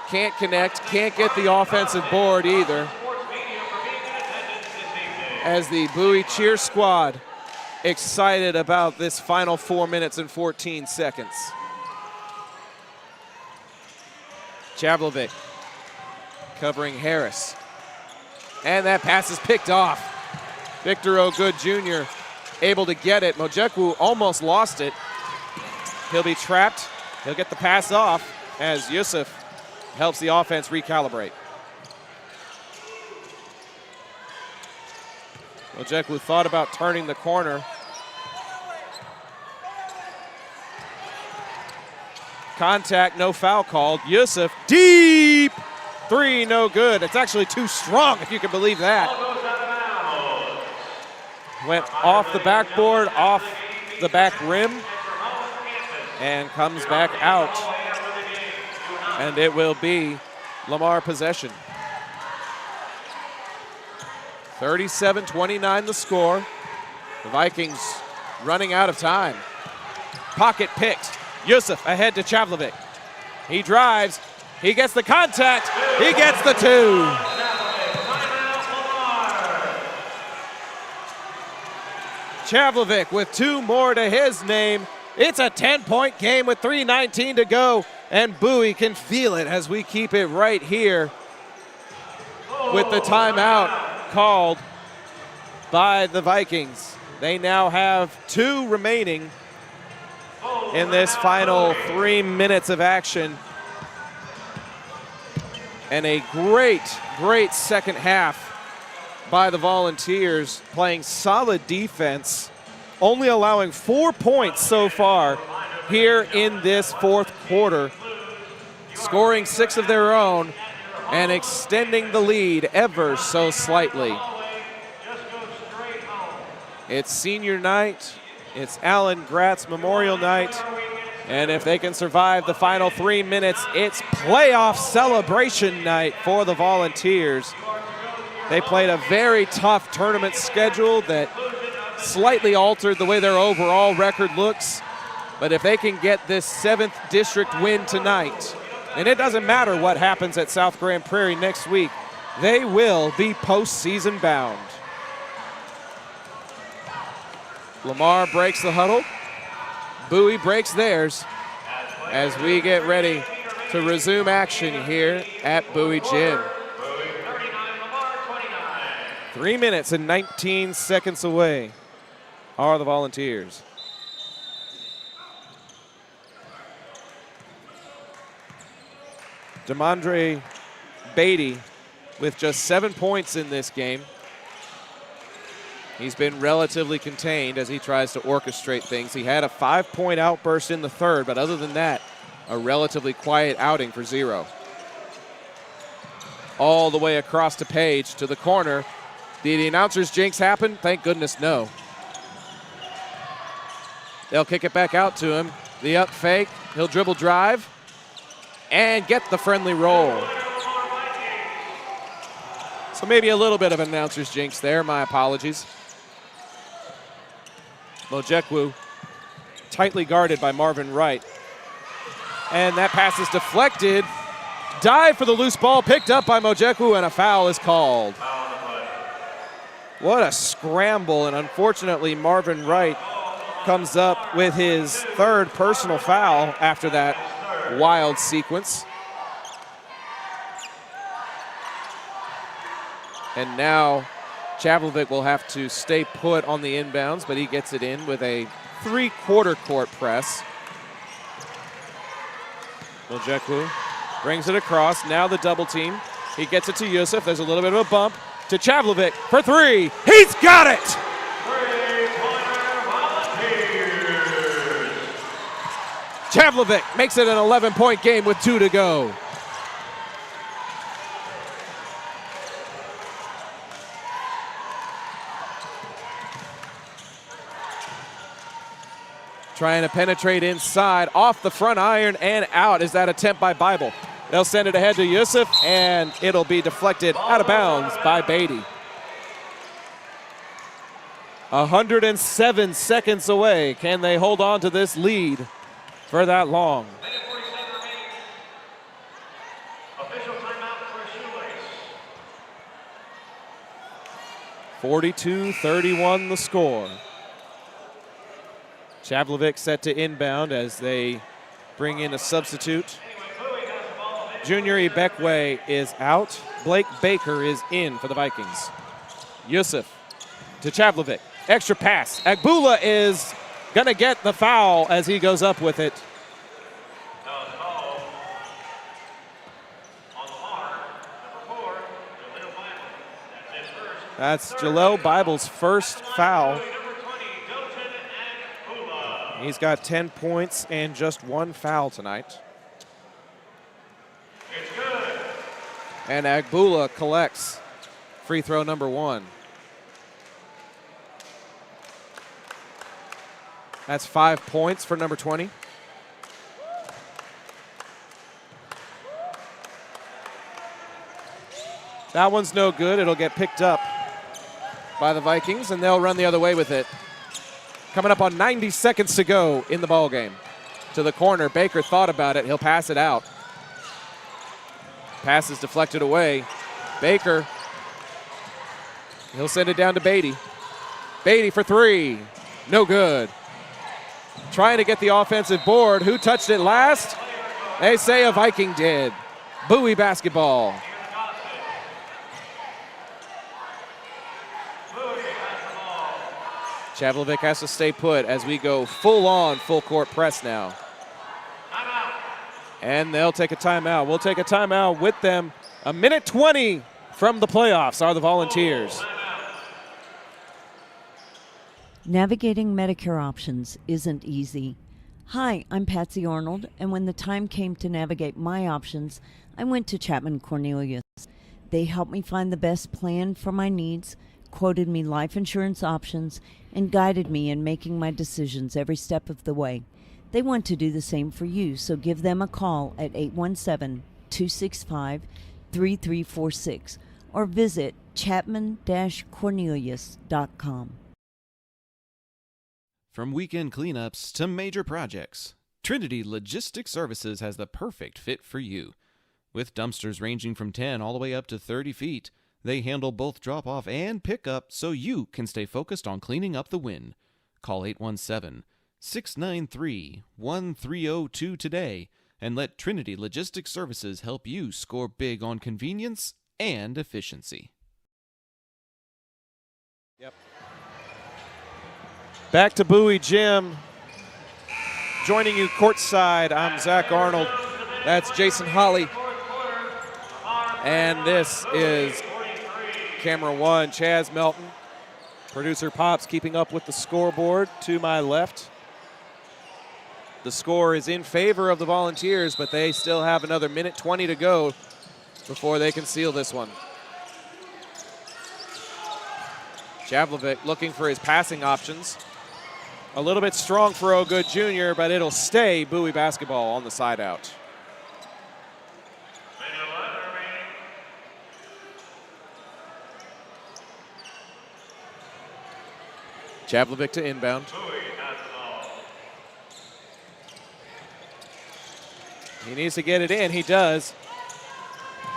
Can't connect, can't get the offensive board either. As the Bowie cheer squad excited about this final 4 minutes and 14 seconds. Chavlovic covering Harris. And that pass is picked off. Victor O'Good Jr. able to get it. Mojekwu almost lost it. He'll be trapped. He'll get the pass off as Yusuf helps the offense recalibrate. Mojekwu thought about turning the corner. Contact, no foul called. Yusuf, deep three, no good. It's actually too strong, if you can believe that. Went off the backboard, off the back rim, and comes back out. And it will be Lamar possession. 37-29 the score. The Vikings running out of time. Pocket picked. Yusuf ahead to Chavlovic. He drives. He gets the contact. He gets the two. Chavlovic with two more to his name. It's a 10-point game with 3:19 to go, and Bowie can feel it as we keep it right here with the timeout called by the Vikings. They now have 2 remaining in this final 3 minutes of action. And a great, great second half by the Volunteers, playing solid defense, only allowing 4 points so far here in this fourth quarter, scoring 6 of their own and extending the lead ever so slightly. It's senior night, it's Alan Gratz Memorial Night, and if they can survive the final 3 minutes, it's playoff celebration night for the Volunteers. They played a very tough tournament schedule that slightly altered the way their overall record looks. But if they can get this 7th district win tonight, and it doesn't matter what happens at South Grand Prairie next week, they will be postseason bound. Lamar breaks the huddle. Bowie breaks theirs as we get ready to resume action here at Bowie Gym. 3 minutes and 19 seconds away are the Volunteers. Demondre Beatty with just 7 points in this game. He's been relatively contained as he tries to orchestrate things. He had a 5-point outburst in the third, but other than that, a relatively quiet outing for 0. All the way across to Page to the corner. Did the announcer's jinx happen? Thank goodness no. They'll kick it back out to him. The up fake, he'll dribble drive and get the friendly roll. So maybe a little bit of an announcer's jinx there, my apologies. Mojekwu tightly guarded by Marvin Wright. And that pass is deflected. Dive for the loose ball, picked up by Mojekwu, and a foul is called. What a scramble, and unfortunately Marvin Wright comes up with his 3rd personal foul after that wild sequence. And now Chavlovic will have to stay put on the inbounds, but he gets it in with a 3/4 court press. Mojekwu brings it across, now the double team. He gets it to Yusuf, there's a little bit of a bump to Chavlovic for 3. He's got it! Chavlovic makes it an 11-point game with 2 to go. Trying to penetrate inside, off the front iron and out is that attempt by Bible. They'll send it ahead to Yusuf, and it'll be deflected out of bounds by Beatty. 107 seconds away. Can they hold on to this lead for that long? 42-31 the score. Chavlovic set to inbound as they bring in a substitute. Junior Ibekwe is out. Blake Baker is in for the Vikings. Yusuf to Chavlovic. Extra pass. Agbula is going to get the foul as he goes up with it. That's Jaleel Bible's first foul. He's got 10 points and just 1 foul tonight. And Agbula collects free throw number 1. That's 5 points for number 20. That one's no good. It'll get picked up by the Vikings, and they'll run the other way with it. Coming up on 90 seconds to go in the ball game. To the corner, Baker thought about it. He'll pass it out. Pass is deflected away. Baker, he'll send it down to Beatty. Beatty for 3, no good. Trying to get the offensive board. Who touched it last? They say a Viking did. Bowie basketball. Chavlovic has to stay put as we go full court press now. And they'll take a timeout. We'll take a timeout with them. A minute 20 from the playoffs are the Volunteers. Navigating Medicare options isn't easy. Hi, I'm Patsy Arnold, and when the time came to navigate my options, I went to Chapman Cornelius. They helped me find the best plan for my needs, quoted me life insurance options, and guided me in making my decisions every step of the way. They want to do the same for you, so give them a call at 817-265-3346 or visit chapman-cornelius.com. From weekend cleanups to major projects, Trinity Logistics Services has the perfect fit for you. With dumpsters ranging from 10 all the way up to 30 feet, they handle both drop-off and pick-up so you can stay focused on cleaning up the win. Call 817-693-1302 today and let Trinity Logistics Services help you score big on convenience and efficiency. Yep. Back to Bowie Gym. Joining you courtside, I'm Zach Arnold. That's Jason Holly. And this is camera one, Chaz Melton. Producer Pops keeping up with the scoreboard to my left. The score is in favor of the Volunteers, but they still have another minute 20 to go before they can seal this one. Chavlovic looking for his passing options. A little bit strong for O'Good Jr., but it'll stay Bowie basketball on the side out. Chavlovic to inbound. He needs to get it in. He does.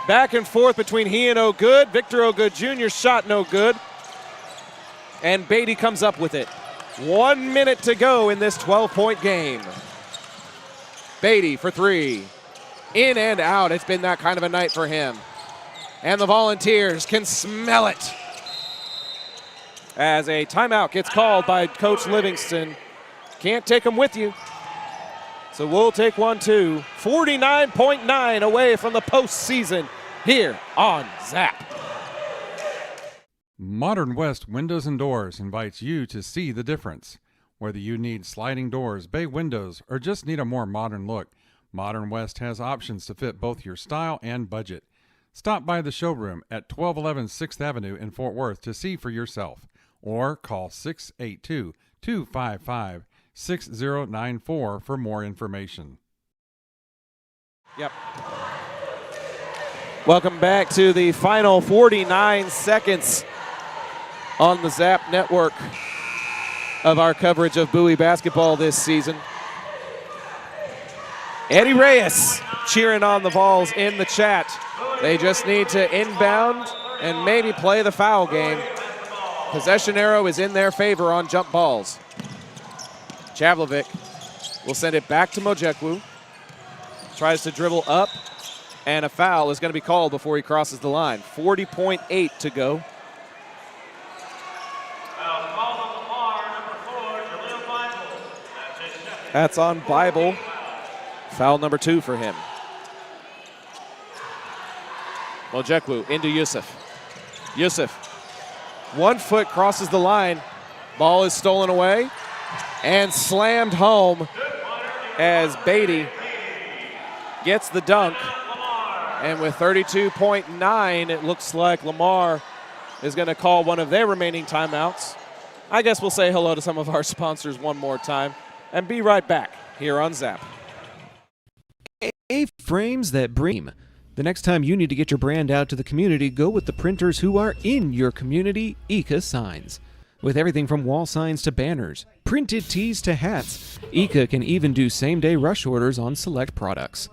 Back and forth between he and O'Good. Victor O'Good Jr. shot no good. And Beatty comes up with it. 1 minute to go in this 12-point game. Beatty for three. In and out. It's been that kind of a night for him. And the Volunteers can smell it. As a timeout gets called by Coach Livingston. Can't take them with you. So we'll take one, too. 49.9 away from the postseason here on Zap. Modern West Windows and Doors invites you to see the difference. Whether you need sliding doors, bay windows, or just need a more modern look, Modern West has options to fit both your style and budget. Stop by the showroom at 1211 6th Avenue in Fort Worth to see for yourself, or call 682-255-6094 for more information. Yep. Welcome back to the final 49 seconds on the Zap Network of our coverage of Bowie basketball this season. Eddie Reyes cheering on the Vols in the chat. They just need to inbound and maybe play the foul game. Possession arrow is in their favor on jump balls. Chavlovic will send it back to Mojekwu. Tries to dribble up, and a foul is going to be called before he crosses the line. 40.8 to go. That's on Bible. Foul number 2 for him. Mojekwu into Yusuf. Yusuf, 1 foot crosses the line. Ball is stolen away and slammed home as Beatty gets the dunk. And with 32.9, it looks like Lamar is going to call one of their remaining timeouts. I guess we'll say hello to some of our sponsors one more time and be right back here on Zap. A-frames that bring. The next time you need to get your brand out to the community, go with the printers who are in your community, Ika Signs. With everything from wall signs to banners, printed tees to hats, Ika can even do same-day rush orders on select products.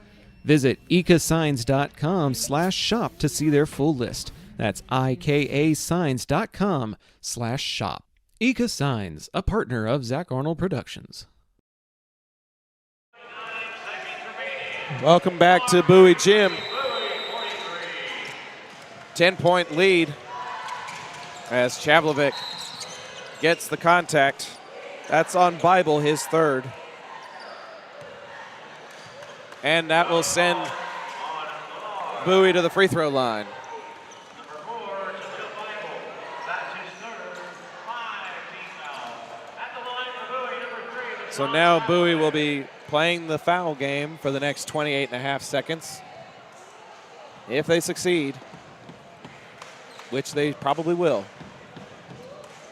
Visit ikasigns.com/shop to see their full list. That's ikasigns.com/shop. Ika Signs, a partner of Zach Arnold Productions. Welcome back to Bowie Gym. 10-point lead as Chavlovic gets the contact. That's on Bible, his third. And that will send Bowie to the free throw line. So now Bowie will be playing the foul game for the next 28.5 seconds. If they succeed, which they probably will.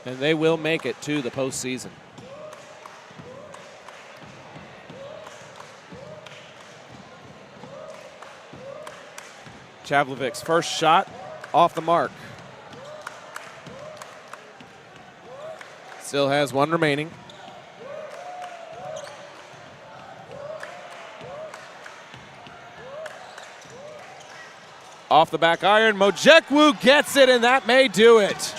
And they will make it to the postseason. Chavlovic's first shot off the mark. Still has one remaining. Off the back iron, Mojekwu gets it, and that may do it.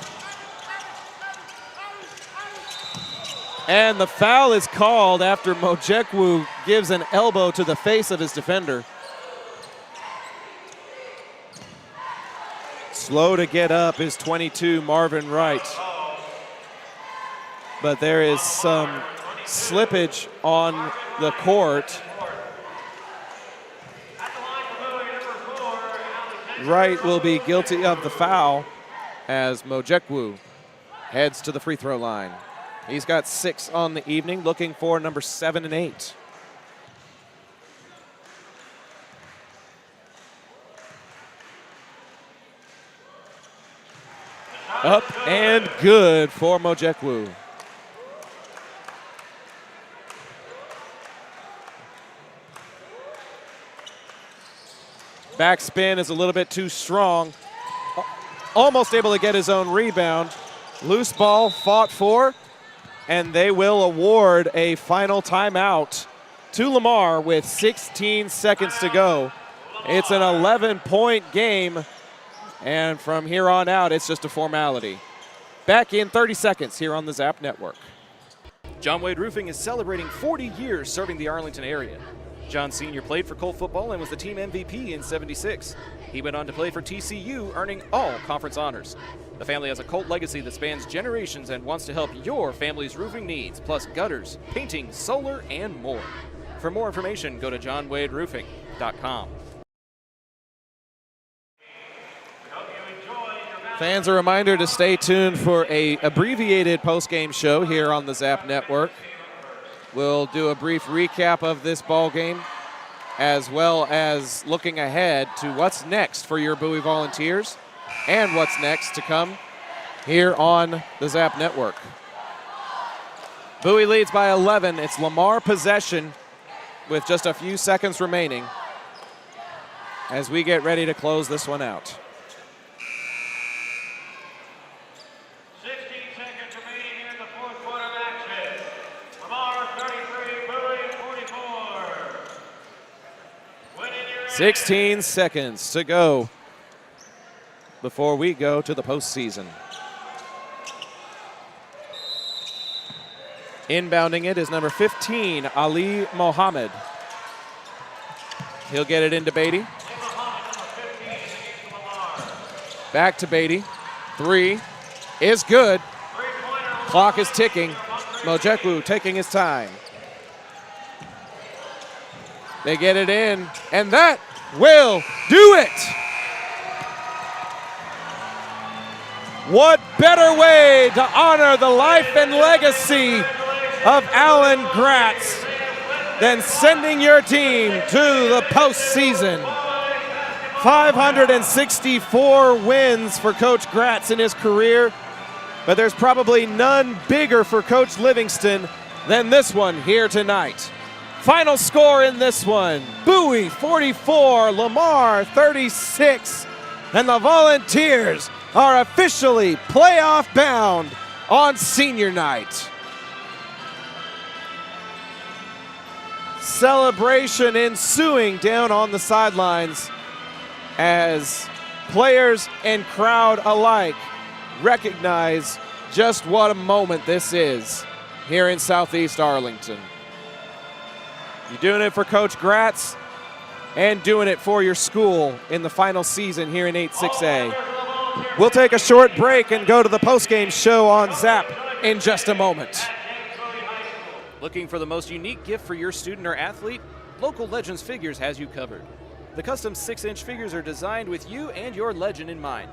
And the foul is called after Mojekwu gives an elbow to the face of his defender. Slow to get up is 22, Marvin Wright. But there is some slippage on the court. Wright will be guilty of the foul as Mojekwu heads to the free throw line. He's got 6 on the evening, looking for number 7 and 8. Up and good for Mojekwu. Backspin is a little bit too strong. Almost able to get his own rebound. Loose ball fought for, and they will award a final timeout to Lamar with 16 seconds to go. It's an 11-point game, and from here on out, it's just a formality. Back in 30 seconds here on the Zap Network. John Wade Roofing is celebrating 40 years serving the Arlington area. John Sr. played for Colt football and was the team MVP in '76. He went on to play for TCU, earning all conference honors. The family has a Colt legacy that spans generations and wants to help your family's roofing needs, plus gutters, painting, solar, and more. For more information, go to johnwaderoofing.com. Fans, a reminder to stay tuned for an abbreviated post-game show here on the Zap Network. We'll do a brief recap of this ball game, as well as looking ahead to what's next for your Bowie Volunteers and what's next to come here on the Zap Network. Bowie leads by 11. It's Lamar possession with just a few seconds remaining as we get ready to close this one out. 16 seconds remaining here in the fourth quarter of action. Lamar 33, Bowie 44. 16 seconds to go before we go to the postseason. Inbounding it is number 15, Ali Mohammed. He'll get it into Beatty. Back to Beatty. 3 is good. Clock is ticking. Mojekwu taking his time. They get it in, and that will do it. What better way to honor the life and legacy of Alan Gratz than sending your team to the postseason. 564 wins for Coach Gratz in his career, but there's probably none bigger for Coach Livingston than this one here tonight. Final score in this one, Bowie 44, Lamar 36, and the Volunteers are officially playoff bound on senior night. Celebration ensuing down on the sidelines as players and crowd alike recognize just what a moment this is here in Southeast Arlington. You're doing it for Coach Gratz and doing it for your school in the final season here in 8-6A. We'll take a short break and go to the postgame show on Zap in just a moment. Looking for the most unique gift for your student or athlete? Local Legends Figures has you covered. The custom 6-inch figures are designed with you and your legend in mind.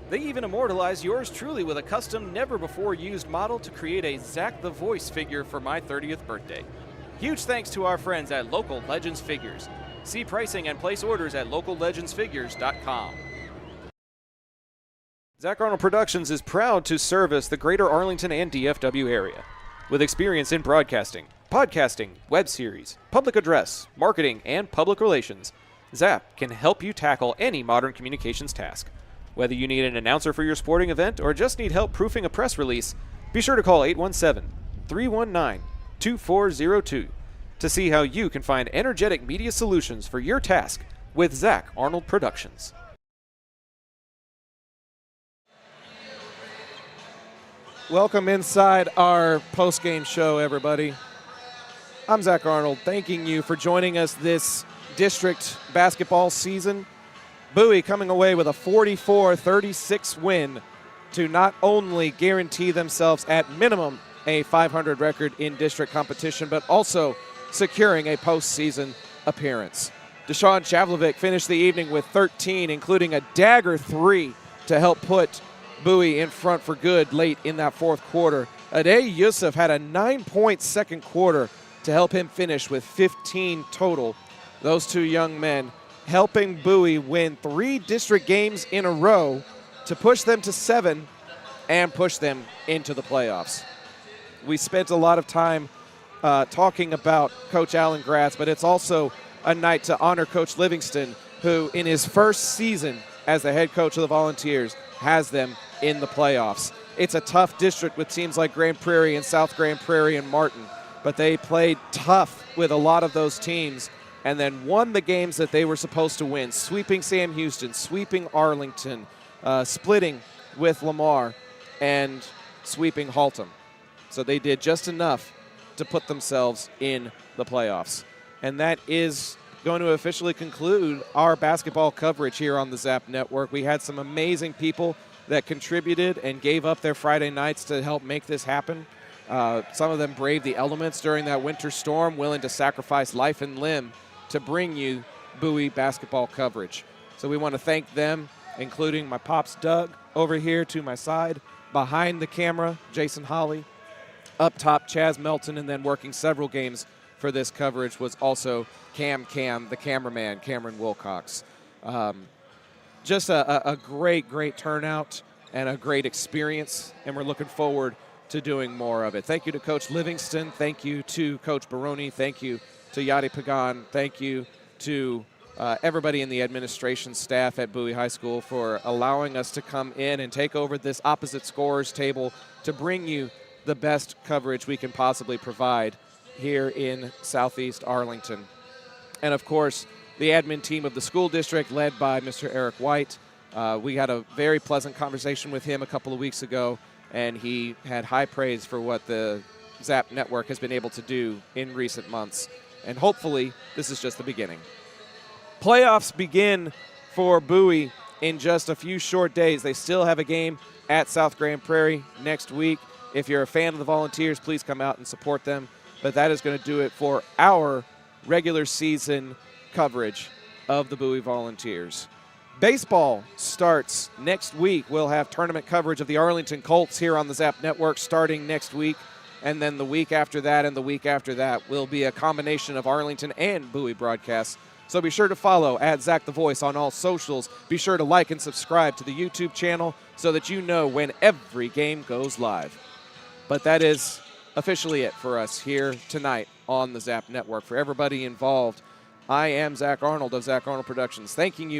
They even immortalize yours truly with a custom, never-before-used model to create a Zach the Voice figure for my 30th birthday. Huge thanks to our friends at Local Legends Figures. See pricing and place orders at locallegendsfigures.com. Zach Arnold Productions is proud to service the greater Arlington and DFW area. With experience in broadcasting, podcasting, web series, public address, marketing, and public relations, Zach can help you tackle any modern communications task. Whether you need an announcer for your sporting event or just need help proofing a press release, be sure to call 817-319-2402 to see how you can find energetic media solutions for your task with Zach Arnold Productions. Welcome inside our post-game show, everybody. I'm Zach Arnold, thanking you for joining us this district basketball season. Bowie coming away with a 44-36 win to not only guarantee themselves at minimum a 500 record in district competition, but also securing a postseason appearance. Deshaun Chavlovic finished the evening with 13, including a dagger 3 to help put Bowie in front for good late in that fourth quarter. Adey Yusuf had a 9-point second quarter to help him finish with 15 total. Those two young men helping Bowie win 3 district games in a row to push them to 7 and push them into the playoffs. We spent a lot of time talking about Coach Alan Gratz, but it's also a night to honor Coach Livingston, who in his first season as the head coach of the Volunteers has them in the playoffs. It's a tough district with teams like Grand Prairie and South Grand Prairie and Martin, but they played tough with a lot of those teams and then won the games that they were supposed to win, sweeping Sam Houston, sweeping Arlington, splitting with Lamar, and sweeping Haltom. So they did just enough to put themselves in the playoffs. And that is going to officially conclude our basketball coverage here on the Zap Network. We had some amazing people that contributed and gave up their Friday nights to help make this happen. Some of them braved the elements during that winter storm, willing to sacrifice life and limb to bring you Bowie basketball coverage. So we want to thank them, including my pops Doug over here to my side, behind the camera, Jason Holly, up top, Chaz Melton, and then working several games for this coverage was also Cam, the cameraman, Cameron Wilcox. Just a great turnout and a great experience, and we're looking forward to doing more of it. Thank you to Coach Livingston. Thank you to Coach Baroni. Thank you to Yadi Pagan. Thank you to everybody in the administration staff at Bowie High School for allowing us to come in and take over this opposite scorers table to bring you the best coverage we can possibly provide here in Southeast Arlington. And of course, the admin team of the school district led by Mr. Eric White. We had a very pleasant conversation with him a couple of weeks ago, and he had high praise for what the Zap Network has been able to do in recent months. And hopefully, this is just the beginning. Playoffs begin for Bowie in just a few short days. They still have a game at South Grand Prairie next week. If you're a fan of the Volunteers, please come out and support them. But that is going to do it for our regular season coverage of the Bowie Volunteers. Baseball starts next week. We'll have tournament coverage of the Arlington Colts here on the Zap Network starting next week. And then the week after that and the week after that will be a combination of Arlington and Bowie broadcasts. So be sure to follow at ZachTheVoice on all socials. Be sure to like and subscribe to the YouTube channel so that you know when every game goes live. But that is officially it for us here tonight on the Zap Network. For everybody involved, I am Zach Arnold of Zach Arnold Productions, thanking you